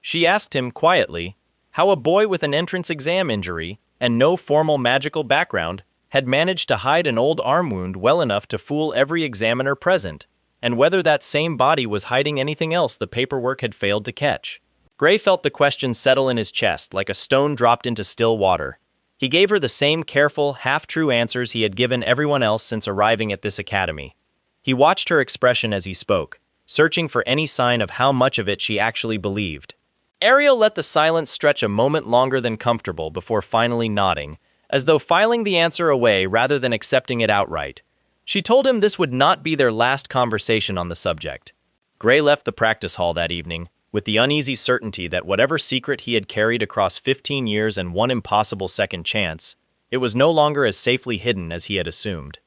She asked him quietly how a boy with an entrance exam injury and no formal magical background had managed to hide an old arm wound well enough to fool every examiner present, and whether that same body was hiding anything else the paperwork had failed to catch. Gray felt the question settle in his chest like a stone dropped into still water. He gave her the same careful, half-true answers he had given everyone else since arriving at this academy. He watched her expression as he spoke, searching for any sign of how much of it she actually believed. Ariel let the silence stretch a moment longer than comfortable before finally nodding, as though filing the answer away rather than accepting it outright. She told him this would not be their last conversation on the subject. Gray left the practice hall that evening, with the uneasy certainty that whatever secret he had carried across 15 years and one impossible second chance, it was no longer as safely hidden as he had assumed.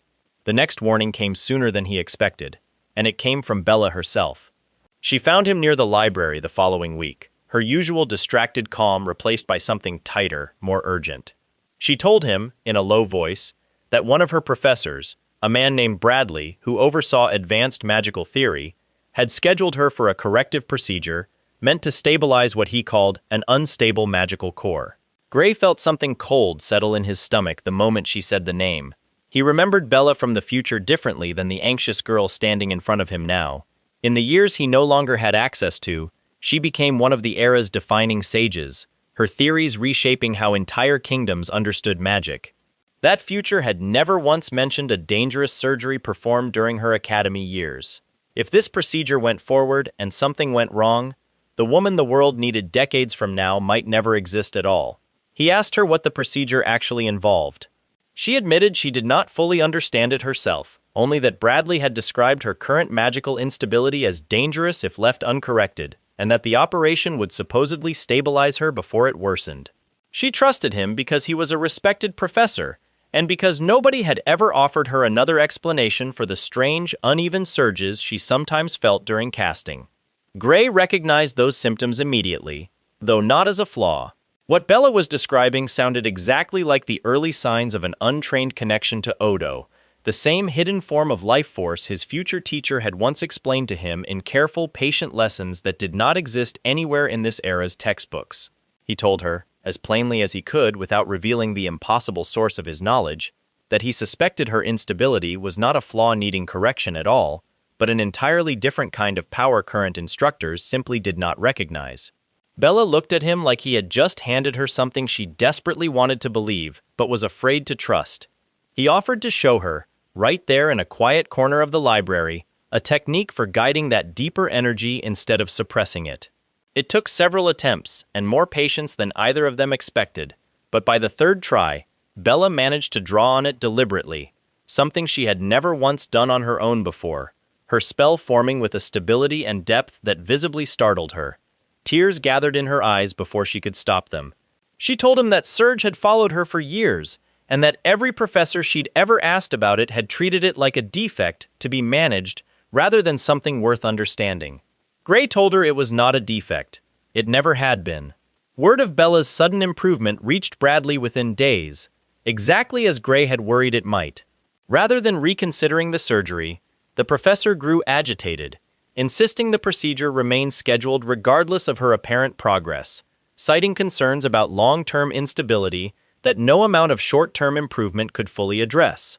The next warning came sooner than he expected, and it came from Bella herself. She found him near the library the following week, her usual distracted calm replaced by something tighter, more urgent. She told him, in a low voice, that one of her professors, a man named Bradley who oversaw advanced magical theory, had scheduled her for a corrective procedure meant to stabilize what he called an unstable magical core. Gray felt something cold settle in his stomach the moment she said the name. He remembered Bella from the future differently than the anxious girl standing in front of him now. In the years he no longer had access to, she became one of the era's defining sages, her theories reshaping how entire kingdoms understood magic. That future had never once mentioned a dangerous surgery performed during her academy years. If this procedure went forward and something went wrong, the woman the world needed decades from now might never exist at all. He asked her what the procedure actually involved. She admitted she did not fully understand it herself, only that Bradley had described her current magical instability as dangerous if left uncorrected, and that the operation would supposedly stabilize her before it worsened. She trusted him because he was a respected professor, and because nobody had ever offered her another explanation for the strange, uneven surges she sometimes felt during casting. Gray recognized those symptoms immediately, though not as a flaw. What Bella was describing sounded exactly like the early signs of an untrained connection to Odo, the same hidden form of life force his future teacher had once explained to him in careful, patient lessons that did not exist anywhere in this era's textbooks. He told her, as plainly as he could without revealing the impossible source of his knowledge, that he suspected her instability was not a flaw needing correction at all, but an entirely different kind of power current instructors simply did not recognize. Bella looked at him like he had just handed her something she desperately wanted to believe, but was afraid to trust. He offered to show her, right there in a quiet corner of the library, a technique for guiding that deeper energy instead of suppressing it. It took several attempts and more patience than either of them expected, but by the third try, Bella managed to draw on it deliberately, something she had never once done on her own before, her spell forming with a stability and depth that visibly startled her. Tears gathered in her eyes before she could stop them. She told him that Surge had followed her for years, and that every professor she'd ever asked about it had treated it like a defect to be managed rather than something worth understanding. Gray told her it was not a defect. It never had been. Word of Bella's sudden improvement reached Bradley within days, exactly as Gray had worried it might. Rather than reconsidering the surgery, the professor grew agitated, insisting the procedure remain scheduled regardless of her apparent progress, citing concerns about long-term instability that no amount of short-term improvement could fully address.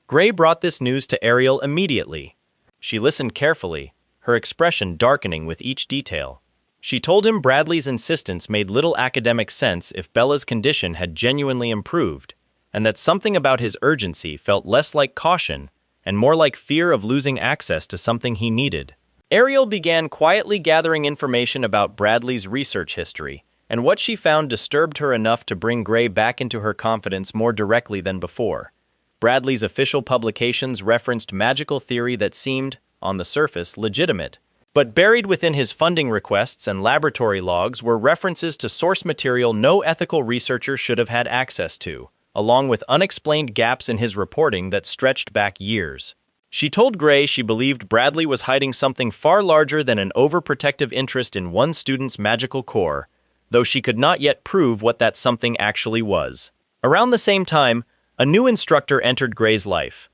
Gray brought this news to Ariel immediately. She listened carefully, her expression darkening with each detail. She told him Bradley's insistence made little academic sense if Bella's condition had genuinely improved, and that something about his urgency felt less like caution and more like fear of losing access to something he needed. Ariel began quietly gathering information about Bradley's research history, and what she found disturbed her enough to bring Gray back into her confidence more directly than before. Bradley's official publications referenced magical theory that seemed, on the surface, legitimate, but buried within his funding requests and laboratory logs were references to source material no ethical researcher should have had access to, along with unexplained gaps in his reporting that stretched back years. She told Gray she believed Bradley was hiding something far larger than an overprotective interest in one student's magical core, though she could not yet prove what that something actually was. Around the same time, a new instructor entered Gray's life.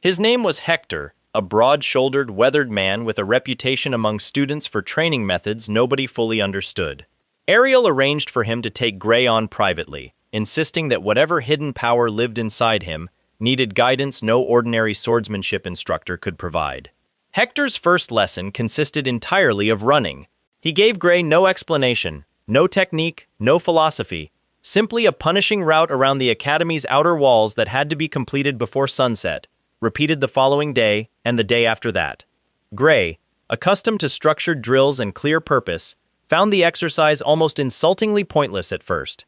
His name was Hector, a broad-shouldered, weathered man with a reputation among students for training methods nobody fully understood. Ariel arranged for him to take Gray on privately, insisting that whatever hidden power lived inside him needed guidance no ordinary swordsmanship instructor could provide. Hector's first lesson consisted entirely of running. He gave Gray no explanation, no technique, no philosophy, simply a punishing route around the academy's outer walls that had to be completed before sunset, repeated the following day and the day after that. Gray, accustomed to structured drills and clear purpose, found the exercise almost insultingly pointless at first.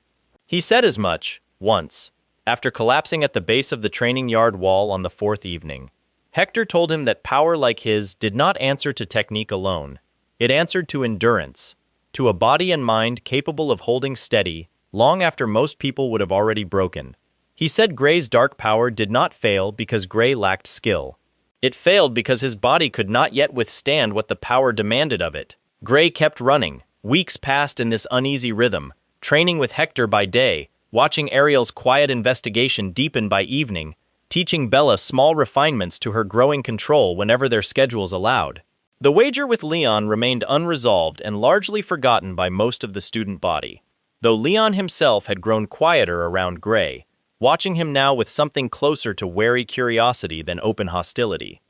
He said as much, once, after collapsing at the base of the training yard wall on the fourth evening. Hector told him that power like his did not answer to technique alone. It answered to endurance, to a body and mind capable of holding steady long after most people would have already broken. He said Gray's dark power did not fail because Gray lacked skill. It failed because his body could not yet withstand what the power demanded of it. Gray kept running. Weeks passed in this uneasy rhythm, training with Hector by day, watching Ariel's quiet investigation deepen by evening, teaching Bella small refinements to her growing control whenever their schedules allowed. The wager with Leon remained unresolved and largely forgotten by most of the student body, though Leon himself had grown quieter around Gray, watching him now with something closer to wary curiosity than open hostility.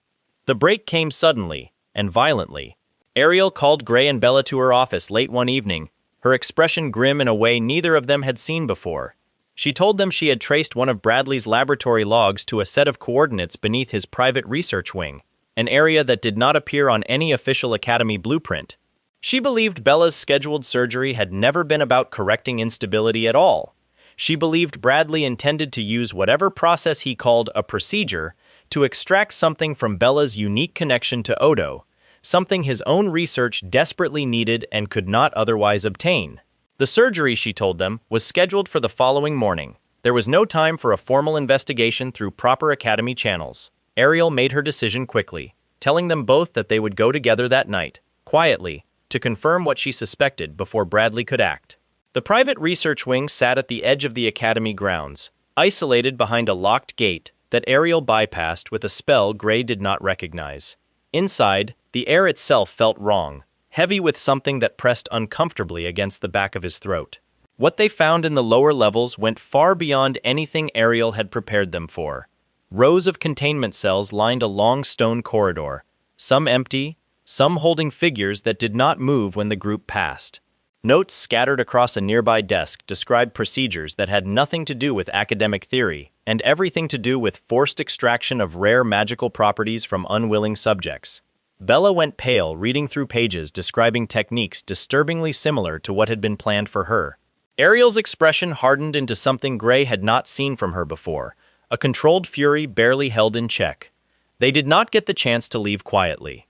The break came suddenly and violently. Ariel called Gray and Bella to her office late one evening, her expression grim in a way neither of them had seen before. She told them she had traced one of Bradley's laboratory logs to a set of coordinates beneath his private research wing, an area that did not appear on any official academy blueprint. She believed Bella's scheduled surgery had never been about correcting instability at all. She believed Bradley intended to use whatever process he called a procedure to extract something from Bella's unique connection to Odo, something his own research desperately needed and could not otherwise obtain. The surgery, she told them, was scheduled for the following morning. There was no time for a formal investigation through proper academy channels. Ariel made her decision quickly, telling them both that they would go together that night, quietly, to confirm what she suspected before Bradley could act. The private research wing sat at the edge of the academy grounds, isolated behind a locked gate that Ariel bypassed with a spell Gray did not recognize. Inside, the air itself felt wrong, heavy with something that pressed uncomfortably against the back of his throat. What they found in the lower levels went far beyond anything Ariel had prepared them for. Rows of containment cells lined a long stone corridor, some empty, some holding figures that did not move when the group passed. Notes scattered across a nearby desk described procedures that had nothing to do with academic theory and everything to do with forced extraction of rare magical properties from unwilling subjects. Bella went pale reading through pages describing techniques disturbingly similar to what had been planned for her. Ariel's expression hardened into something Gray had not seen from her before, a controlled fury barely held in check. They did not get the chance to leave quietly.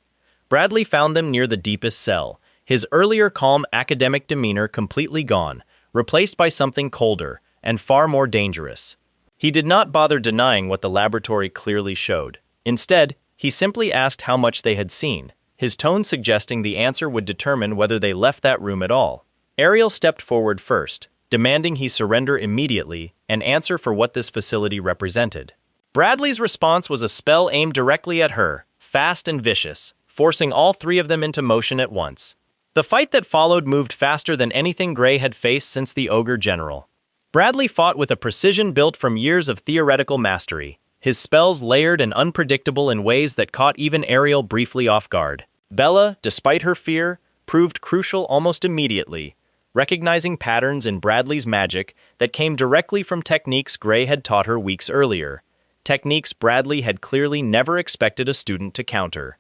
Bradley found them near the deepest cell, his earlier calm academic demeanor completely gone, replaced by something colder and far more dangerous. He did not bother denying what the laboratory clearly showed. Instead, he simply asked how much they had seen, his tone suggesting the answer would determine whether they left that room at all. Ariel stepped forward first, demanding he surrender immediately and answer for what this facility represented. Bradley's response was a spell aimed directly at her, fast and vicious, forcing all three of them into motion at once. The fight that followed moved faster than anything Gray had faced since the Ogre General. Bradley fought with a precision built from years of theoretical mastery, his spells layered and unpredictable in ways that caught even Ariel briefly off guard. Bella, despite her fear, proved crucial almost immediately, recognizing patterns in Bradley's magic that came directly from techniques Gray had taught her weeks earlier, techniques Bradley had clearly never expected a student to counter.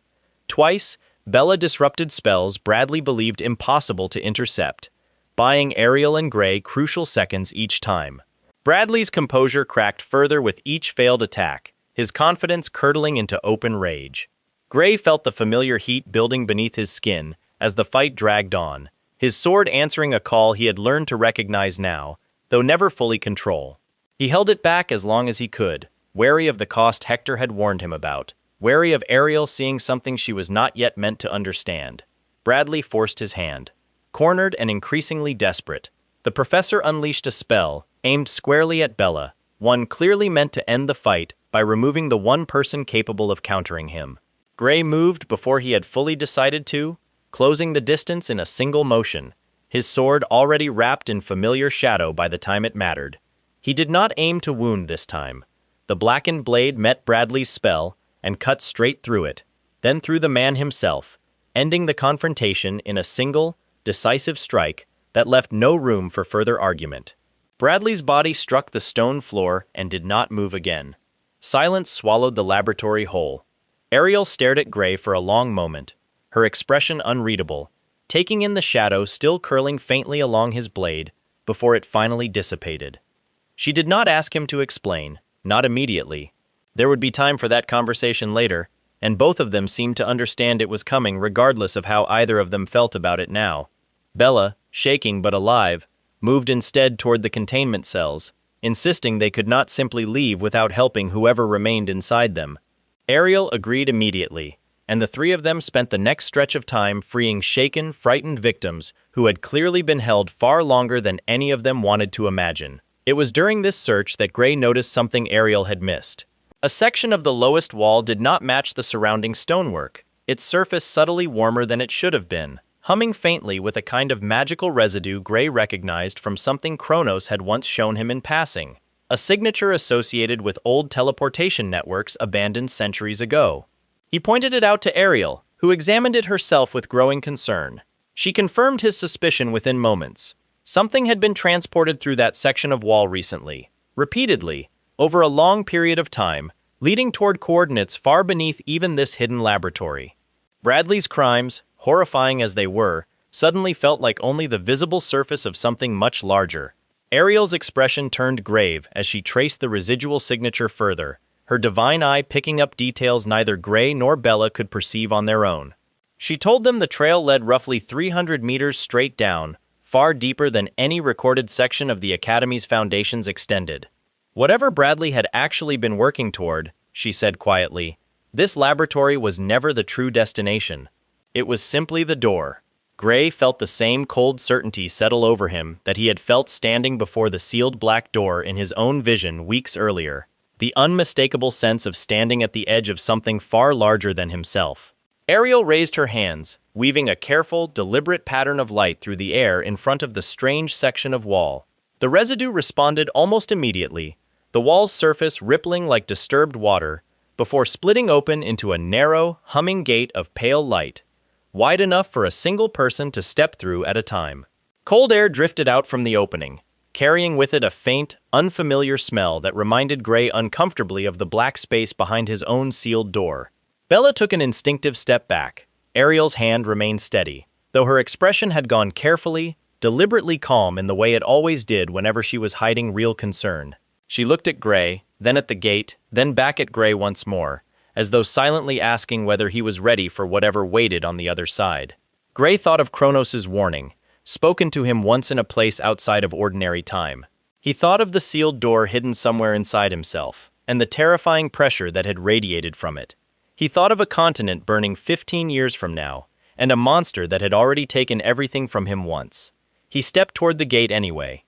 Twice, Bella disrupted spells Bradley believed impossible to intercept, buying Ariel and Gray crucial seconds each time. Bradley's composure cracked further with each failed attack, his confidence curdling into open rage. Gray felt the familiar heat building beneath his skin as the fight dragged on, his sword answering a call he had learned to recognize now, though never fully control. He held it back as long as he could, wary of the cost Hector had warned him about, wary of Ariel seeing something she was not yet meant to understand. Bradley forced his hand. Cornered and increasingly desperate, the professor unleashed a spell aimed squarely at Bella, one clearly meant to end the fight by removing the one person capable of countering him. Gray moved before he had fully decided to, closing the distance in a single motion, his sword already wrapped in familiar shadow by the time it mattered. He did not aim to wound this time. The blackened blade met Bradley's spell and cut straight through it, then through the man himself, ending the confrontation in a single, decisive strike that left no room for further argument. Bradley's body struck the stone floor and did not move again. Silence swallowed the laboratory whole. Ariel stared at Gray for a long moment, her expression unreadable, taking in the shadow still curling faintly along his blade before it finally dissipated. She did not ask him to explain, not immediately. There would be time for that conversation later, and both of them seemed to understand it was coming regardless of how either of them felt about it now. Bella, shaking but alive, moved instead toward the containment cells, insisting they could not simply leave without helping whoever remained inside them. Ariel agreed immediately, and the three of them spent the next stretch of time freeing shaken, frightened victims who had clearly been held far longer than any of them wanted to imagine. It was during this search that Gray noticed something Ariel had missed. A section of the lowest wall did not match the surrounding stonework, its surface subtly warmer than it should have been, humming faintly with a kind of magical residue Gray recognized from something Kronos had once shown him in passing, a signature associated with old teleportation networks abandoned centuries ago. He pointed it out to Ariel, who examined it herself with growing concern. She confirmed his suspicion within moments. Something had been transported through that section of wall recently, repeatedly, over a long period of time, leading toward coordinates far beneath even this hidden laboratory. Bradley's crimes, horrifying as they were, suddenly felt like only the visible surface of something much larger. Ariel's expression turned grave as she traced the residual signature further, her divine eye picking up details neither Gray nor Bella could perceive on their own. She told them the trail led roughly 300 meters straight down, far deeper than any recorded section of the Academy's foundations extended. Whatever Bradley had actually been working toward, she said quietly, this laboratory was never the true destination. It was simply the door. Gray felt the same cold certainty settle over him that he had felt standing before the sealed black door in his own vision weeks earlier, the unmistakable sense of standing at the edge of something far larger than himself. Ariel raised her hands, weaving a careful, deliberate pattern of light through the air in front of the strange section of wall. The residue responded almost immediately, the wall's surface rippling like disturbed water, before splitting open into a narrow, humming gate of pale light, wide enough for a single person to step through at a time. Cold air drifted out from the opening, carrying with it a faint, unfamiliar smell that reminded Gray uncomfortably of the black space behind his own sealed door. Bella took an instinctive step back. Ariel's hand remained steady, though her expression had gone carefully, deliberately calm in the way it always did whenever she was hiding real concern. She looked at Gray, then at the gate, then back at Gray once more, as though silently asking whether he was ready for whatever waited on the other side. Gray thought of Kronos' warning, spoken to him once in a place outside of ordinary time. He thought of the sealed door hidden somewhere inside himself, and the terrifying pressure that had radiated from it. He thought of a continent burning 15 years from now, and a monster that had already taken everything from him once. He stepped toward the gate anyway.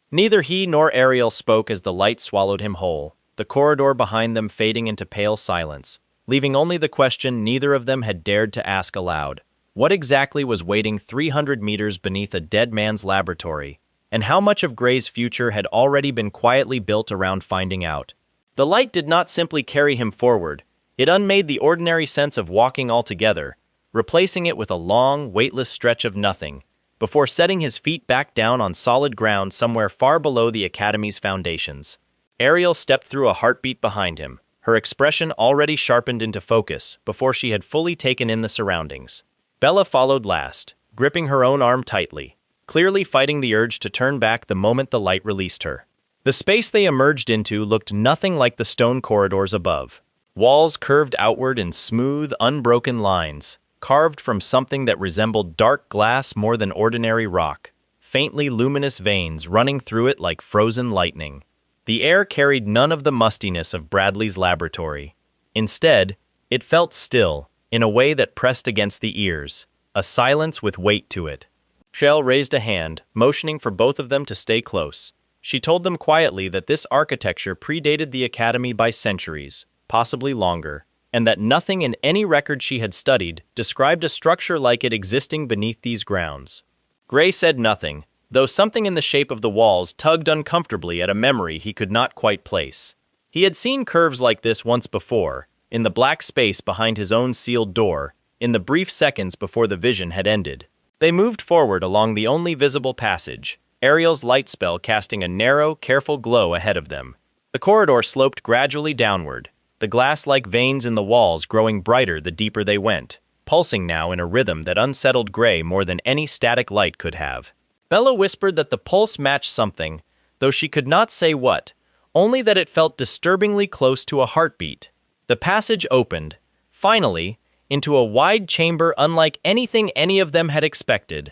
Neither he nor Ariel spoke as the light swallowed him whole, the corridor behind them fading into pale silence, leaving only the question neither of them had dared to ask aloud. What exactly was waiting 300 meters beneath a dead man's laboratory, and how much of Gray's future had already been quietly built around finding out? The light did not simply carry him forward, it unmade the ordinary sense of walking altogether, replacing it with a long, weightless stretch of nothing, before setting his feet back down on solid ground somewhere far below the Academy's foundations. Ariel stepped through a heartbeat behind him, her expression already sharpened into focus before she had fully taken in the surroundings. Bella followed last, gripping her own arm tightly, clearly fighting the urge to turn back the moment the light released her. The space they emerged into looked nothing like the stone corridors above. Walls curved outward in smooth, unbroken lines, carved from something that resembled dark glass more than ordinary rock, faintly luminous veins running through it like frozen lightning. The air carried none of the mustiness of Bradley's laboratory. Instead, it felt still, in a way that pressed against the ears, a silence with weight to it. Shell raised a hand, motioning for both of them to stay close. She told them quietly that this architecture predated the Academy by centuries, possibly longer, and that nothing in any record she had studied described a structure like it existing beneath these grounds. Gray said nothing, though something in the shape of the walls tugged uncomfortably at a memory he could not quite place. He had seen curves like this once before, in the black space behind his own sealed door, in the brief seconds before the vision had ended. They moved forward along the only visible passage, Ariel's light spell casting a narrow, careful glow ahead of them. The corridor sloped gradually downward, the glass-like veins in the walls growing brighter the deeper they went, pulsing now in a rhythm that unsettled Gray more than any static light could have. Bella whispered that the pulse matched something, though she could not say what, only that it felt disturbingly close to a heartbeat. The passage opened, finally, into a wide chamber unlike anything any of them had expected.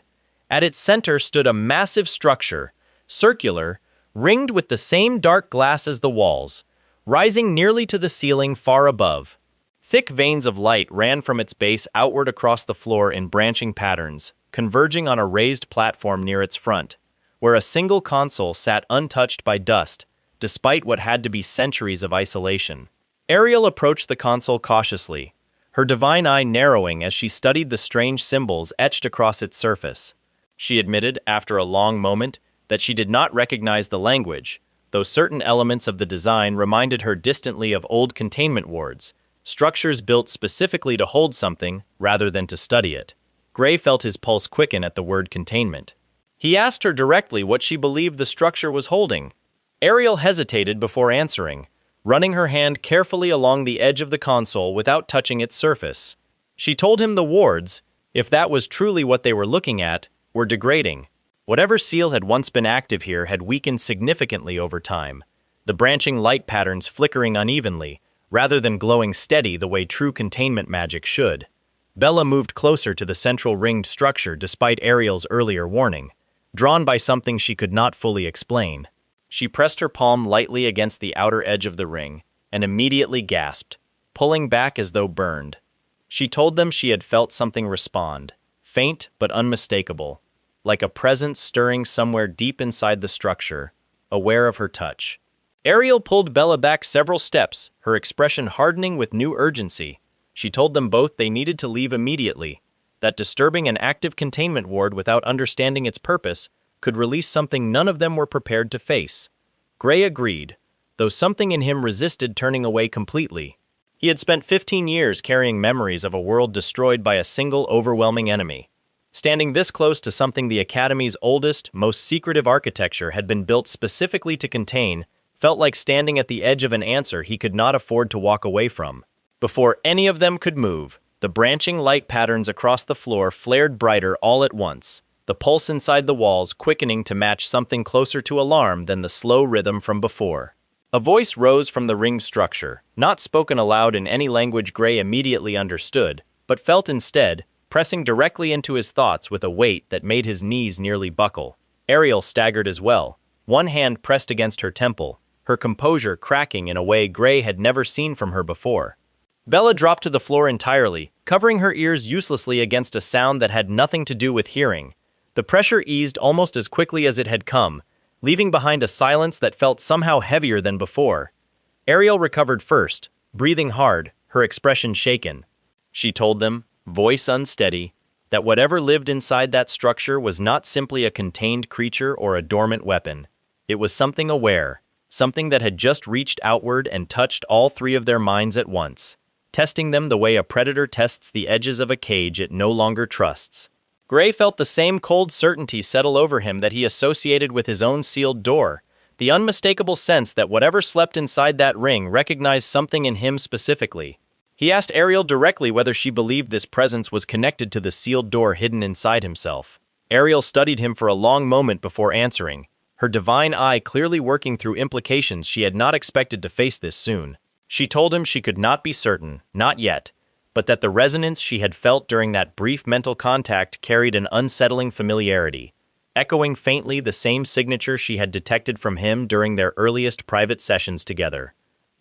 At its center stood a massive structure, circular, ringed with the same dark glass as the walls, rising nearly to the ceiling far above. Thick veins of light ran from its base outward across the floor in branching patterns, converging on a raised platform near its front, where a single console sat untouched by dust, despite what had to be centuries of isolation. Ariel approached the console cautiously, her divine eye narrowing as she studied the strange symbols etched across its surface. She admitted, after a long moment, that she did not recognize the language, though certain elements of the design reminded her distantly of old containment wards, structures built specifically to hold something rather than to study it. Gray felt his pulse quicken at the word containment. He asked her directly what she believed the structure was holding. Ariel hesitated before answering, running her hand carefully along the edge of the console without touching its surface. She told him the wards, if that was truly what they were looking at, were degrading. Whatever seal had once been active here had weakened significantly over time, the branching light patterns flickering unevenly, rather than glowing steady the way true containment magic should. Bella moved closer to the central ringed structure despite Ariel's earlier warning. drawn by something she could not fully explain. She pressed her palm lightly against the outer edge of the ring, and immediately gasped, pulling back as though burned. She told them she had felt something respond, faint but unmistakable, like a presence stirring somewhere deep inside the structure, aware of her touch. Ariel pulled Bella back several steps, her expression hardening with new urgency. She told them both they needed to leave immediately, that disturbing an active containment ward without understanding its purpose could release something none of them were prepared to face. Gray agreed, though something in him resisted turning away completely. He had spent 15 years carrying memories of a world destroyed by a single overwhelming enemy. Standing this close to something the Academy's oldest, most secretive architecture had been built specifically to contain felt like standing at the edge of an answer he could not afford to walk away from. Before any of them could move, the branching light patterns across the floor flared brighter all at once, the pulse inside the walls quickening to match something closer to alarm than the slow rhythm from before. A voice rose from the ring's structure, not spoken aloud in any language Gray immediately understood, but felt instead, pressing directly into his thoughts with a weight that made his knees nearly buckle. Ariel staggered as well, one hand pressed against her temple, her composure cracking in a way Gray had never seen from her before. Bella dropped to the floor entirely, covering her ears uselessly against a sound that had nothing to do with hearing. The pressure eased almost as quickly as it had come, leaving behind a silence that felt somehow heavier than before. Ariel recovered first, breathing hard, her expression shaken. She told them, voice unsteady, that whatever lived inside that structure was not simply a contained creature or a dormant weapon. It was something aware, something that had just reached outward and touched all three of their minds at once, testing them the way a predator tests the edges of a cage it no longer trusts. Gray felt the same cold certainty settle over him that he associated with his own sealed door, the unmistakable sense that whatever slept inside that ring recognized something in him specifically. He asked Ariel directly whether she believed this presence was connected to the sealed door hidden inside himself. Ariel studied him for a long moment before answering, her divine eye clearly working through implications she had not expected to face this soon. She told him she could not be certain, not yet, but that the resonance she had felt during that brief mental contact carried an unsettling familiarity, echoing faintly the same signature she had detected from him during their earliest private sessions together.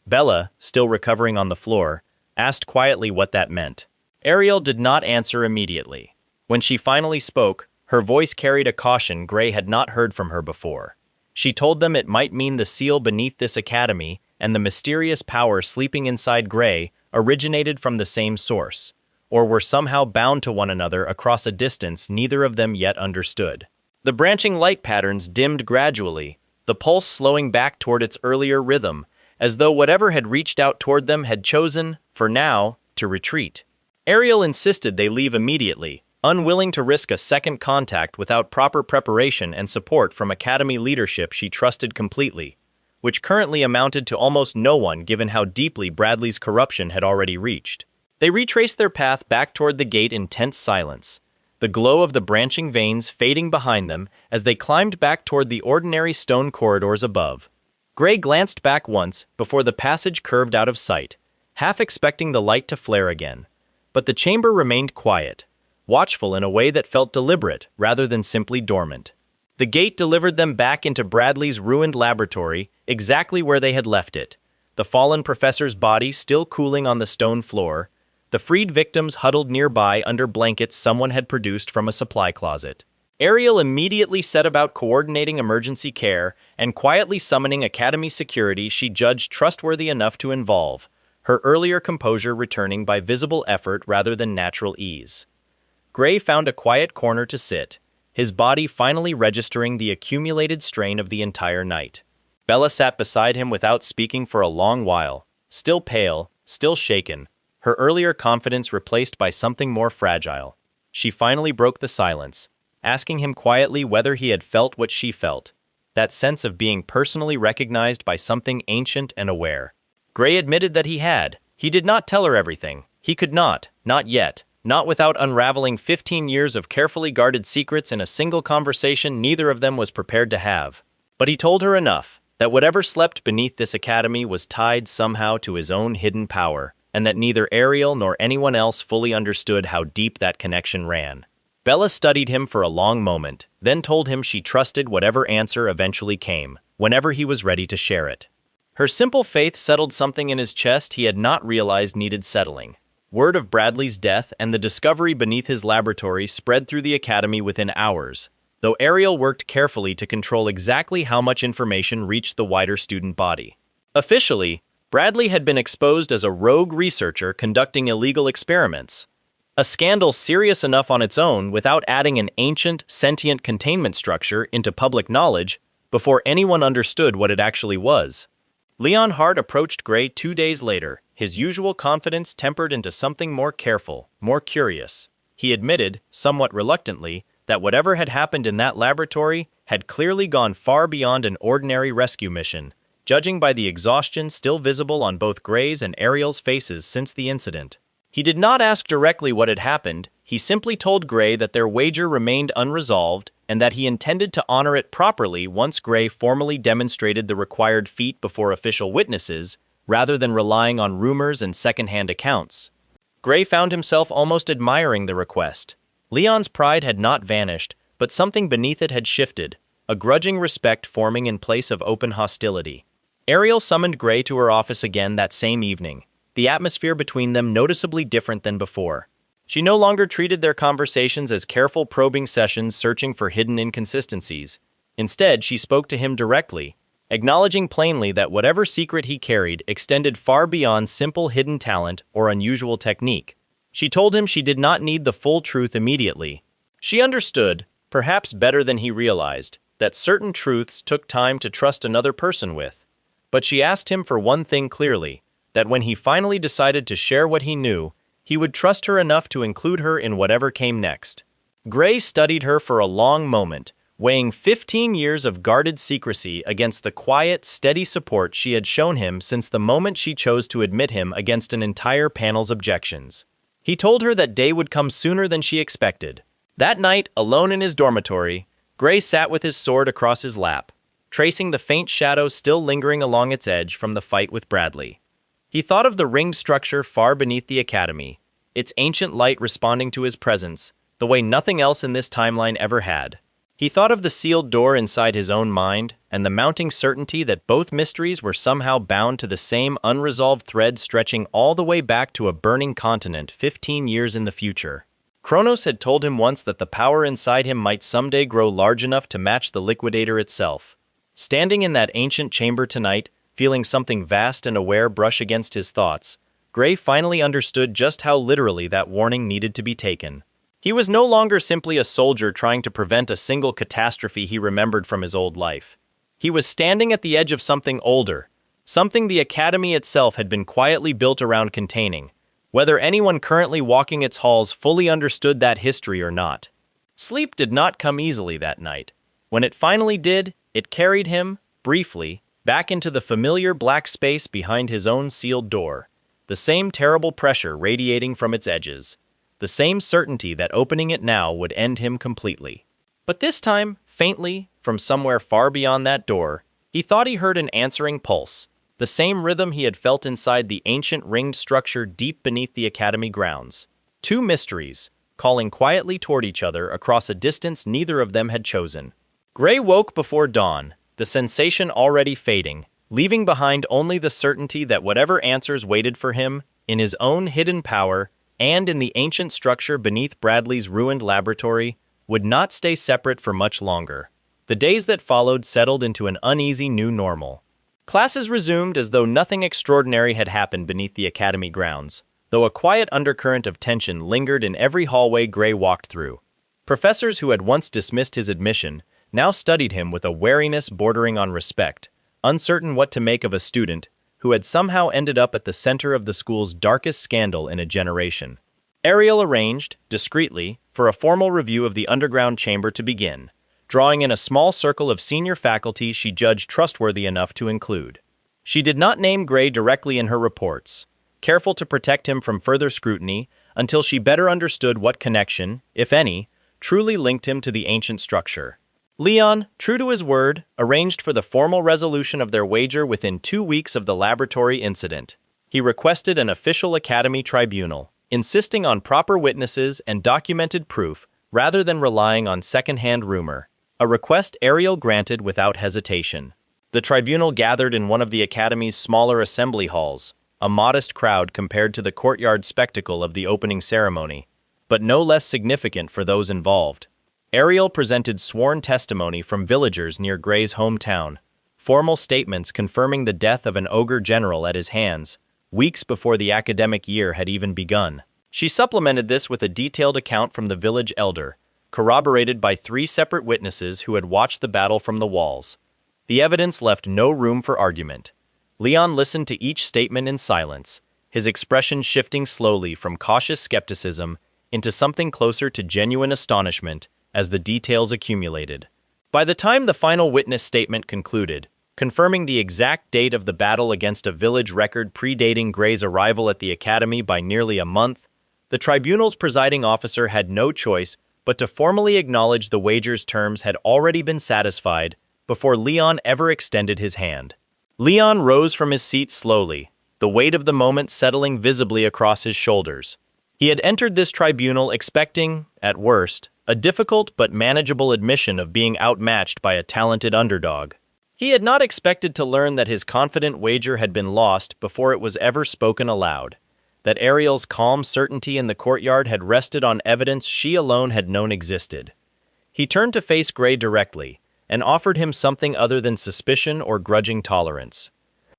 Bella, still recovering on the floor, asked quietly what that meant. Ariel did not answer immediately. When she finally spoke, her voice carried a caution Gray had not heard from her before. She told them it might mean the seal beneath this academy and the mysterious power sleeping inside Gray originated from the same source, or were somehow bound to one another across a distance neither of them yet understood. The branching light patterns dimmed gradually, the pulse slowing back toward its earlier rhythm, as though whatever had reached out toward them had chosen, for now, to retreat. Ariel insisted they leave immediately, unwilling to risk a second contact without proper preparation and support from Academy leadership she trusted completely, which currently amounted to almost no one given how deeply Bradley's corruption had already reached. They retraced their path back toward the gate in tense silence, the glow of the branching veins fading behind them as they climbed back toward the ordinary stone corridors above. Gray glanced back once before the passage curved out of sight, half expecting the light to flare again. But the chamber remained quiet, watchful in a way that felt deliberate rather than simply dormant. The gate delivered them back into Bradley's ruined laboratory, exactly where they had left it, the fallen professor's body still cooling on the stone floor, the freed victims huddled nearby under blankets someone had produced from a supply closet. Ariel immediately set about coordinating emergency care and quietly summoning Academy security she judged trustworthy enough to involve, her earlier composure returning by visible effort rather than natural ease. Gray found a quiet corner to sit, his body finally registering the accumulated strain of the entire night. Bella sat beside him without speaking for a long while, still pale, still shaken, her earlier confidence replaced by something more fragile. She finally broke the silence, asking him quietly whether he had felt what she felt, that sense of being personally recognized by something ancient and aware. Gray admitted that he had. He did not tell her everything. He could not yet. Not without unraveling 15 years of carefully guarded secrets in a single conversation neither of them was prepared to have. But he told her enough, that whatever slept beneath this academy was tied somehow to his own hidden power, and that neither Ariel nor anyone else fully understood how deep that connection ran. Bella studied him for a long moment, then told him she trusted whatever answer eventually came, whenever he was ready to share it. Her simple faith settled something in his chest he had not realized needed settling. Word of Bradley's death and the discovery beneath his laboratory spread through the academy within hours, though Ariel worked carefully to control exactly how much information reached the wider student body. Officially, Bradley had been exposed as a rogue researcher conducting illegal experiments, a scandal serious enough on its own without adding an ancient, sentient containment structure into public knowledge before anyone understood what it actually was. Leon Hart approached Gray 2 days later, his usual confidence tempered into something more careful, more curious. He admitted, somewhat reluctantly, that whatever had happened in that laboratory had clearly gone far beyond an ordinary rescue mission, judging by the exhaustion still visible on both Gray's and Ariel's faces since the incident. He did not ask directly what had happened, he simply told Gray that their wager remained unresolved and that he intended to honor it properly once Gray formally demonstrated the required feat before official witnesses, rather than relying on rumors and second-hand accounts. Gray found himself almost admiring the request. Leon's pride had not vanished, but something beneath it had shifted, a grudging respect forming in place of open hostility. Ariel summoned Gray to her office again that same evening, the atmosphere between them noticeably different than before. She no longer treated their conversations as careful probing sessions searching for hidden inconsistencies. Instead, she spoke to him directly, acknowledging plainly that whatever secret he carried extended far beyond simple hidden talent or unusual technique. She told him she did not need the full truth immediately. She understood, perhaps better than he realized, that certain truths took time to trust another person with. But she asked him for one thing clearly, that when he finally decided to share what he knew, he would trust her enough to include her in whatever came next. Gray studied her for a long moment, weighing 15 years of guarded secrecy against the quiet, steady support she had shown him since the moment she chose to admit him against an entire panel's objections. He told her that day would come sooner than she expected. That night, alone in his dormitory, Gray sat with his sword across his lap, tracing the faint shadow still lingering along its edge from the fight with Bradley. He thought of the ringed structure far beneath the academy, its ancient light responding to his presence, the way nothing else in this timeline ever had. He thought of the sealed door inside his own mind, and the mounting certainty that both mysteries were somehow bound to the same unresolved thread stretching all the way back to a burning continent 15 years in the future. Kronos had told him once that the power inside him might someday grow large enough to match the liquidator itself. Standing in that ancient chamber tonight, feeling something vast and aware brush against his thoughts, Gray finally understood just how literally that warning needed to be taken. He was no longer simply a soldier trying to prevent a single catastrophe he remembered from his old life. He was standing at the edge of something older, something the academy itself had been quietly built around containing, whether anyone currently walking its halls fully understood that history or not. Sleep did not come easily that night. When it finally did, it carried him, briefly, back into the familiar black space behind his own sealed door, the same terrible pressure radiating from its edges, the same certainty that opening it now would end him completely. But this time, faintly, from somewhere far beyond that door, he thought he heard an answering pulse, the same rhythm he had felt inside the ancient ringed structure deep beneath the academy grounds. Two mysteries, calling quietly toward each other across a distance neither of them had chosen. Gray woke before dawn, the sensation already fading, leaving behind only the certainty that whatever answers waited for him, in his own hidden power, and in the ancient structure beneath Bradley's ruined laboratory, would not stay separate for much longer. The days that followed settled into an uneasy new normal. Classes resumed as though nothing extraordinary had happened beneath the academy grounds, though a quiet undercurrent of tension lingered in every hallway Gray walked through. Professors who had once dismissed his admission now studied him with a wariness bordering on respect, uncertain what to make of a student who had somehow ended up at the center of the school's darkest scandal in a generation. Ariel arranged, discreetly, for a formal review of the underground chamber to begin, drawing in a small circle of senior faculty she judged trustworthy enough to include. She did not name Gray directly in her reports, careful to protect him from further scrutiny until she better understood what connection, if any, truly linked him to the ancient structure. Leon, true to his word, arranged for the formal resolution of their wager within 2 weeks of the laboratory incident. He requested an official academy tribunal, insisting on proper witnesses and documented proof rather than relying on second-hand rumor, a request Ariel granted without hesitation. The tribunal gathered in one of the Academy's smaller assembly halls, a modest crowd compared to the courtyard spectacle of the opening ceremony, but no less significant for those involved. Ariel presented sworn testimony from villagers near Gray's hometown, formal statements confirming the death of an ogre general at his hands, weeks before the academic year had even begun. She supplemented this with a detailed account from the village elder, corroborated by 3 separate witnesses who had watched the battle from the walls. The evidence left no room for argument. Leon listened to each statement in silence, his expression shifting slowly from cautious skepticism into something closer to genuine astonishment as the details accumulated. By the time the final witness statement concluded, confirming the exact date of the battle against a village record predating Gray's arrival at the academy by nearly a month, the tribunal's presiding officer had no choice but to formally acknowledge the wager's terms had already been satisfied before Leon ever extended his hand. Leon rose from his seat slowly, the weight of the moment settling visibly across his shoulders. He had entered this tribunal expecting, at worst, a difficult but manageable admission of being outmatched by a talented underdog. He had not expected to learn that his confident wager had been lost before it was ever spoken aloud, that Ariel's calm certainty in the courtyard had rested on evidence she alone had known existed. He turned to face Gray directly, and offered him something other than suspicion or grudging tolerance.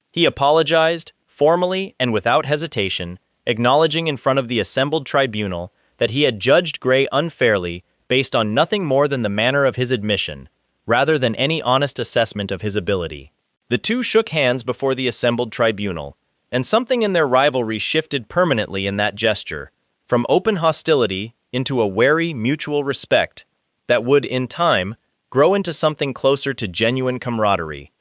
He apologized, formally and without hesitation, acknowledging in front of the assembled tribunal that he had judged Gray unfairly based on nothing more than the manner of his admission, rather than any honest assessment of his ability. The two shook hands before the assembled tribunal, and something in their rivalry shifted permanently in that gesture, from open hostility into a wary mutual respect that would, in time, grow into something closer to genuine camaraderie.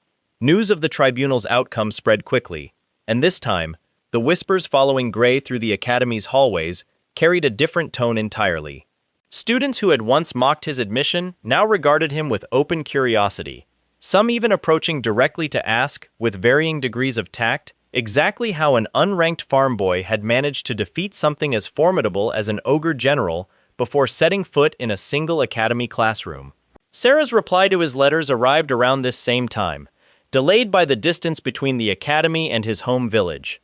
News of the tribunal's outcome spread quickly, and this time, the whispers following Gray through the academy's hallways carried a different tone entirely. Students who had once mocked his admission now regarded him with open curiosity, some even approaching directly to ask, with varying degrees of tact, exactly how an unranked farm boy had managed to defeat something as formidable as an ogre general before setting foot in a single academy classroom. Sarah's reply to his letters arrived around this same time, delayed by the distance between the academy and his home village.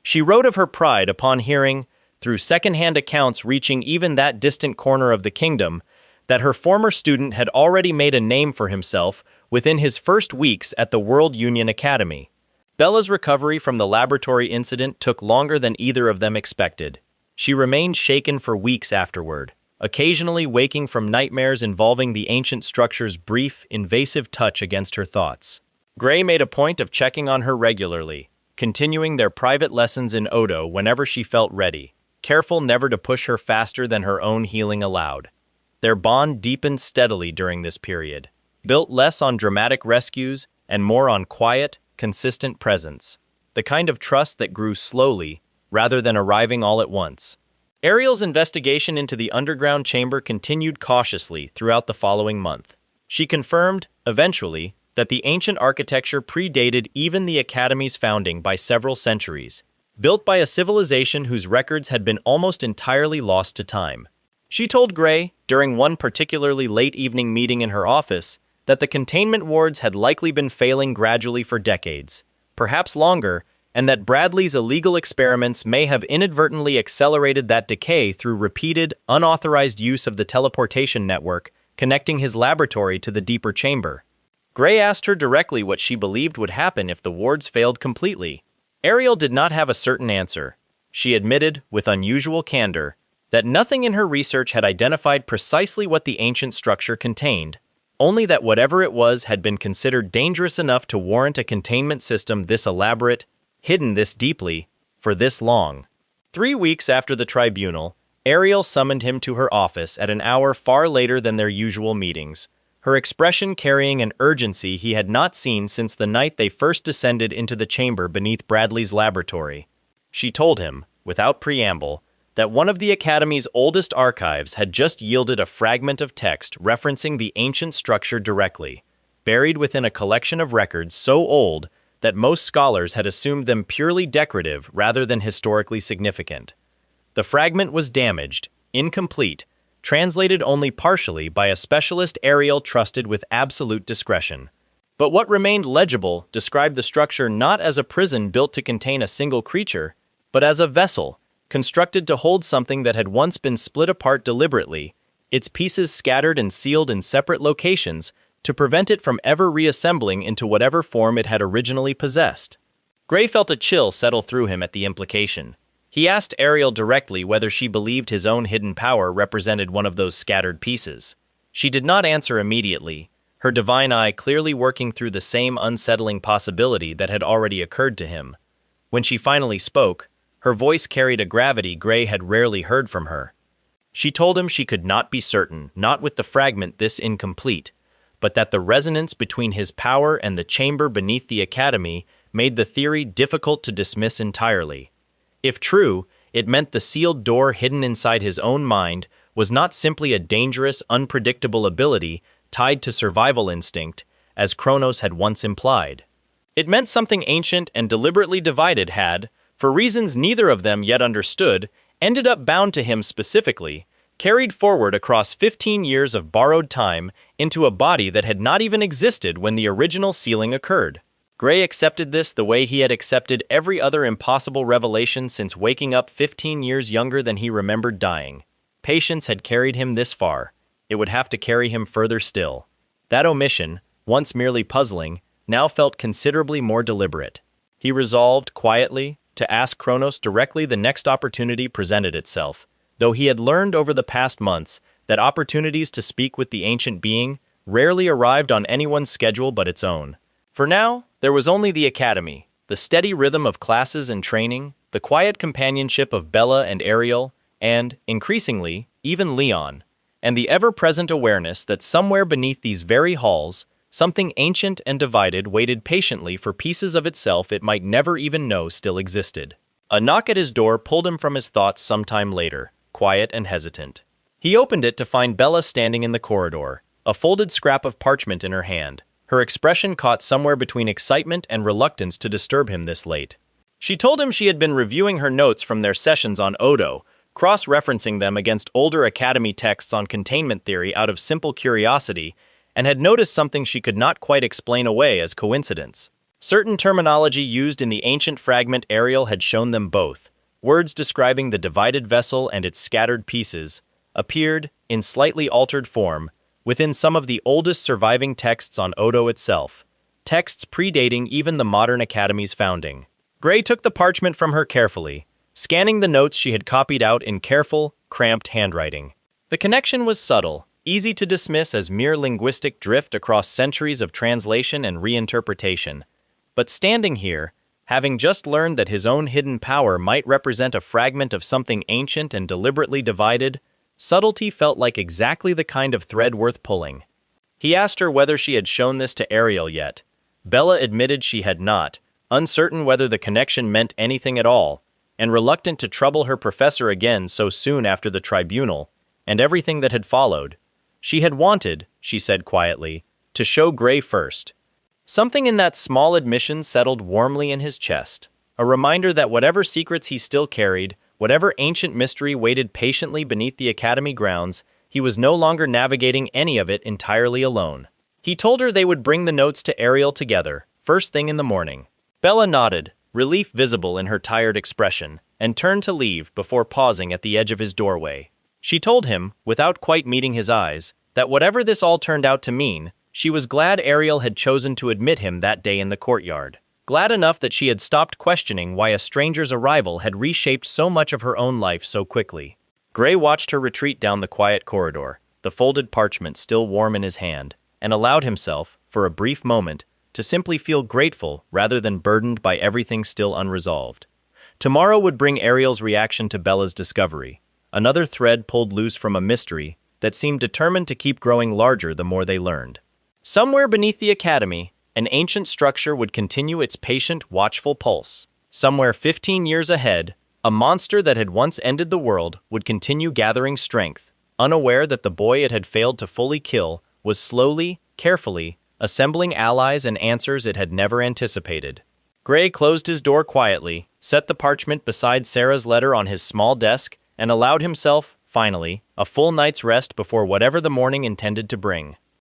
She wrote of her pride upon hearing, through second-hand accounts reaching even that distant corner of the kingdom, that her former student had already made a name for himself within his first weeks at the World Union Academy. Bella's recovery from the laboratory incident took longer than either of them expected. She remained shaken for weeks afterward, occasionally waking from nightmares involving the ancient structure's brief, invasive touch against her thoughts. Gray made a point of checking on her regularly, continuing their private lessons in Odo whenever she felt ready, careful never to push her faster than her own healing allowed. Their bond deepened steadily during this period, built less on dramatic rescues and more on quiet, consistent presence, the kind of trust that grew slowly rather than arriving all at once. Ariel's investigation into the underground chamber continued cautiously throughout the following month. She confirmed, eventually, that the ancient architecture predated even the Academy's founding by several centuries, built by a civilization whose records had been almost entirely lost to time. She told Gray, during one particularly late evening meeting in her office, that the containment wards had likely been failing gradually for decades, perhaps longer, and that Bradley's illegal experiments may have inadvertently accelerated that decay through repeated, unauthorized use of the teleportation network connecting his laboratory to the deeper chamber. Gray asked her directly what she believed would happen if the wards failed completely. Ariel did not have a certain answer. She admitted, with unusual candor, that nothing in her research had identified precisely what the ancient structure contained, only that whatever it was had been considered dangerous enough to warrant a containment system this elaborate, hidden this deeply, for this long. 3 weeks after the tribunal, Ariel summoned him to her office at an hour far later than their usual meetings, her expression carrying an urgency he had not seen since the night they first descended into the chamber beneath Bradley's laboratory. She told him, without preamble, that one of the Academy's oldest archives had just yielded a fragment of text referencing the ancient structure directly, buried within a collection of records so old that most scholars had assumed them purely decorative rather than historically significant. The fragment was damaged, incomplete, translated only partially by a specialist Ariel trusted with absolute discretion. But what remained legible described the structure not as a prison built to contain a single creature, but as a vessel, constructed to hold something that had once been split apart deliberately, its pieces scattered and sealed in separate locations to prevent it from ever reassembling into whatever form it had originally possessed. Gray felt a chill settle through him at the implication. He asked Ariel directly whether she believed his own hidden power represented one of those scattered pieces. She did not answer immediately, her divine eye clearly working through the same unsettling possibility that had already occurred to him. When she finally spoke, her voice carried a gravity Gray had rarely heard from her. She told him she could not be certain, not with the fragment this incomplete, but that the resonance between his power and the chamber beneath the academy made the theory difficult to dismiss entirely. If true, it meant the sealed door hidden inside his own mind was not simply a dangerous, unpredictable ability tied to survival instinct, as Kronos had once implied. It meant something ancient and deliberately divided had, for reasons neither of them yet understood, ended up bound to him specifically, carried forward across 15 years of borrowed time into a body that had not even existed when the original sealing occurred. Gray accepted this the way he had accepted every other impossible revelation since waking up 15 years younger than he remembered dying. Patience had carried him this far. It would have to carry him further still. That omission, once merely puzzling, now felt considerably more deliberate. He resolved, quietly, to ask Kronos directly the next opportunity presented itself, though he had learned over the past months that opportunities to speak with the ancient being rarely arrived on anyone's schedule but its own. For now, there was only the academy, the steady rhythm of classes and training, the quiet companionship of Bella and Ariel, and, increasingly, even Leon, and the ever-present awareness that somewhere beneath these very halls, something ancient and divided waited patiently for pieces of itself it might never even know still existed. A knock at his door pulled him from his thoughts sometime later, quiet and hesitant. He opened it to find Bella standing in the corridor, a folded scrap of parchment in her hand, her expression caught somewhere between excitement and reluctance to disturb him this late. She told him she had been reviewing her notes from their sessions on Odo, cross-referencing them against older academy texts on containment theory out of simple curiosity, and had noticed something she could not quite explain away as coincidence. Certain terminology used in the ancient fragment Ariel had shown them both, words describing the divided vessel and its scattered pieces, appeared, in slightly altered form, within some of the oldest surviving texts on Odo itself, texts predating even the modern academy's founding. Gray took the parchment from her carefully, scanning the notes she had copied out in careful, cramped handwriting. The connection was subtle, easy to dismiss as mere linguistic drift across centuries of translation and reinterpretation. But standing here, having just learned that his own hidden power might represent a fragment of something ancient and deliberately divided, subtlety felt like exactly the kind of thread worth pulling. He asked her whether she had shown this to Ariel yet. Bella admitted she had not, uncertain whether the connection meant anything at all, and reluctant to trouble her professor again so soon after the tribunal, and everything that had followed. She had wanted, she said quietly, to show Gray first. Something in that small admission settled warmly in his chest, a reminder that whatever secrets he still carried, whatever ancient mystery waited patiently beneath the academy grounds, he was no longer navigating any of it entirely alone. He told her they would bring the notes to Ariel together, first thing in the morning. Bella nodded, relief visible in her tired expression, and turned to leave before pausing at the edge of his doorway. She told him, without quite meeting his eyes, that whatever this all turned out to mean, she was glad Ariel had chosen to admit him that day in the courtyard. Glad enough that she had stopped questioning why a stranger's arrival had reshaped so much of her own life so quickly. Gray watched her retreat down the quiet corridor, the folded parchment still warm in his hand, and allowed himself, for a brief moment, to simply feel grateful rather than burdened by everything still unresolved. Tomorrow would bring Ariel's reaction to Bella's discovery, another thread pulled loose from a mystery that seemed determined to keep growing larger the more they learned. Somewhere beneath the academy, an ancient structure would continue its patient, watchful pulse. Somewhere 15 years ahead, a monster that had once ended the world would continue gathering strength, unaware that the boy it had failed to fully kill was slowly, carefully, assembling allies and answers it had never anticipated. Gray closed his door quietly, set the parchment beside Sarah's letter on his small desk, and allowed himself, Finally, a full night's rest before whatever the morning intended to bring.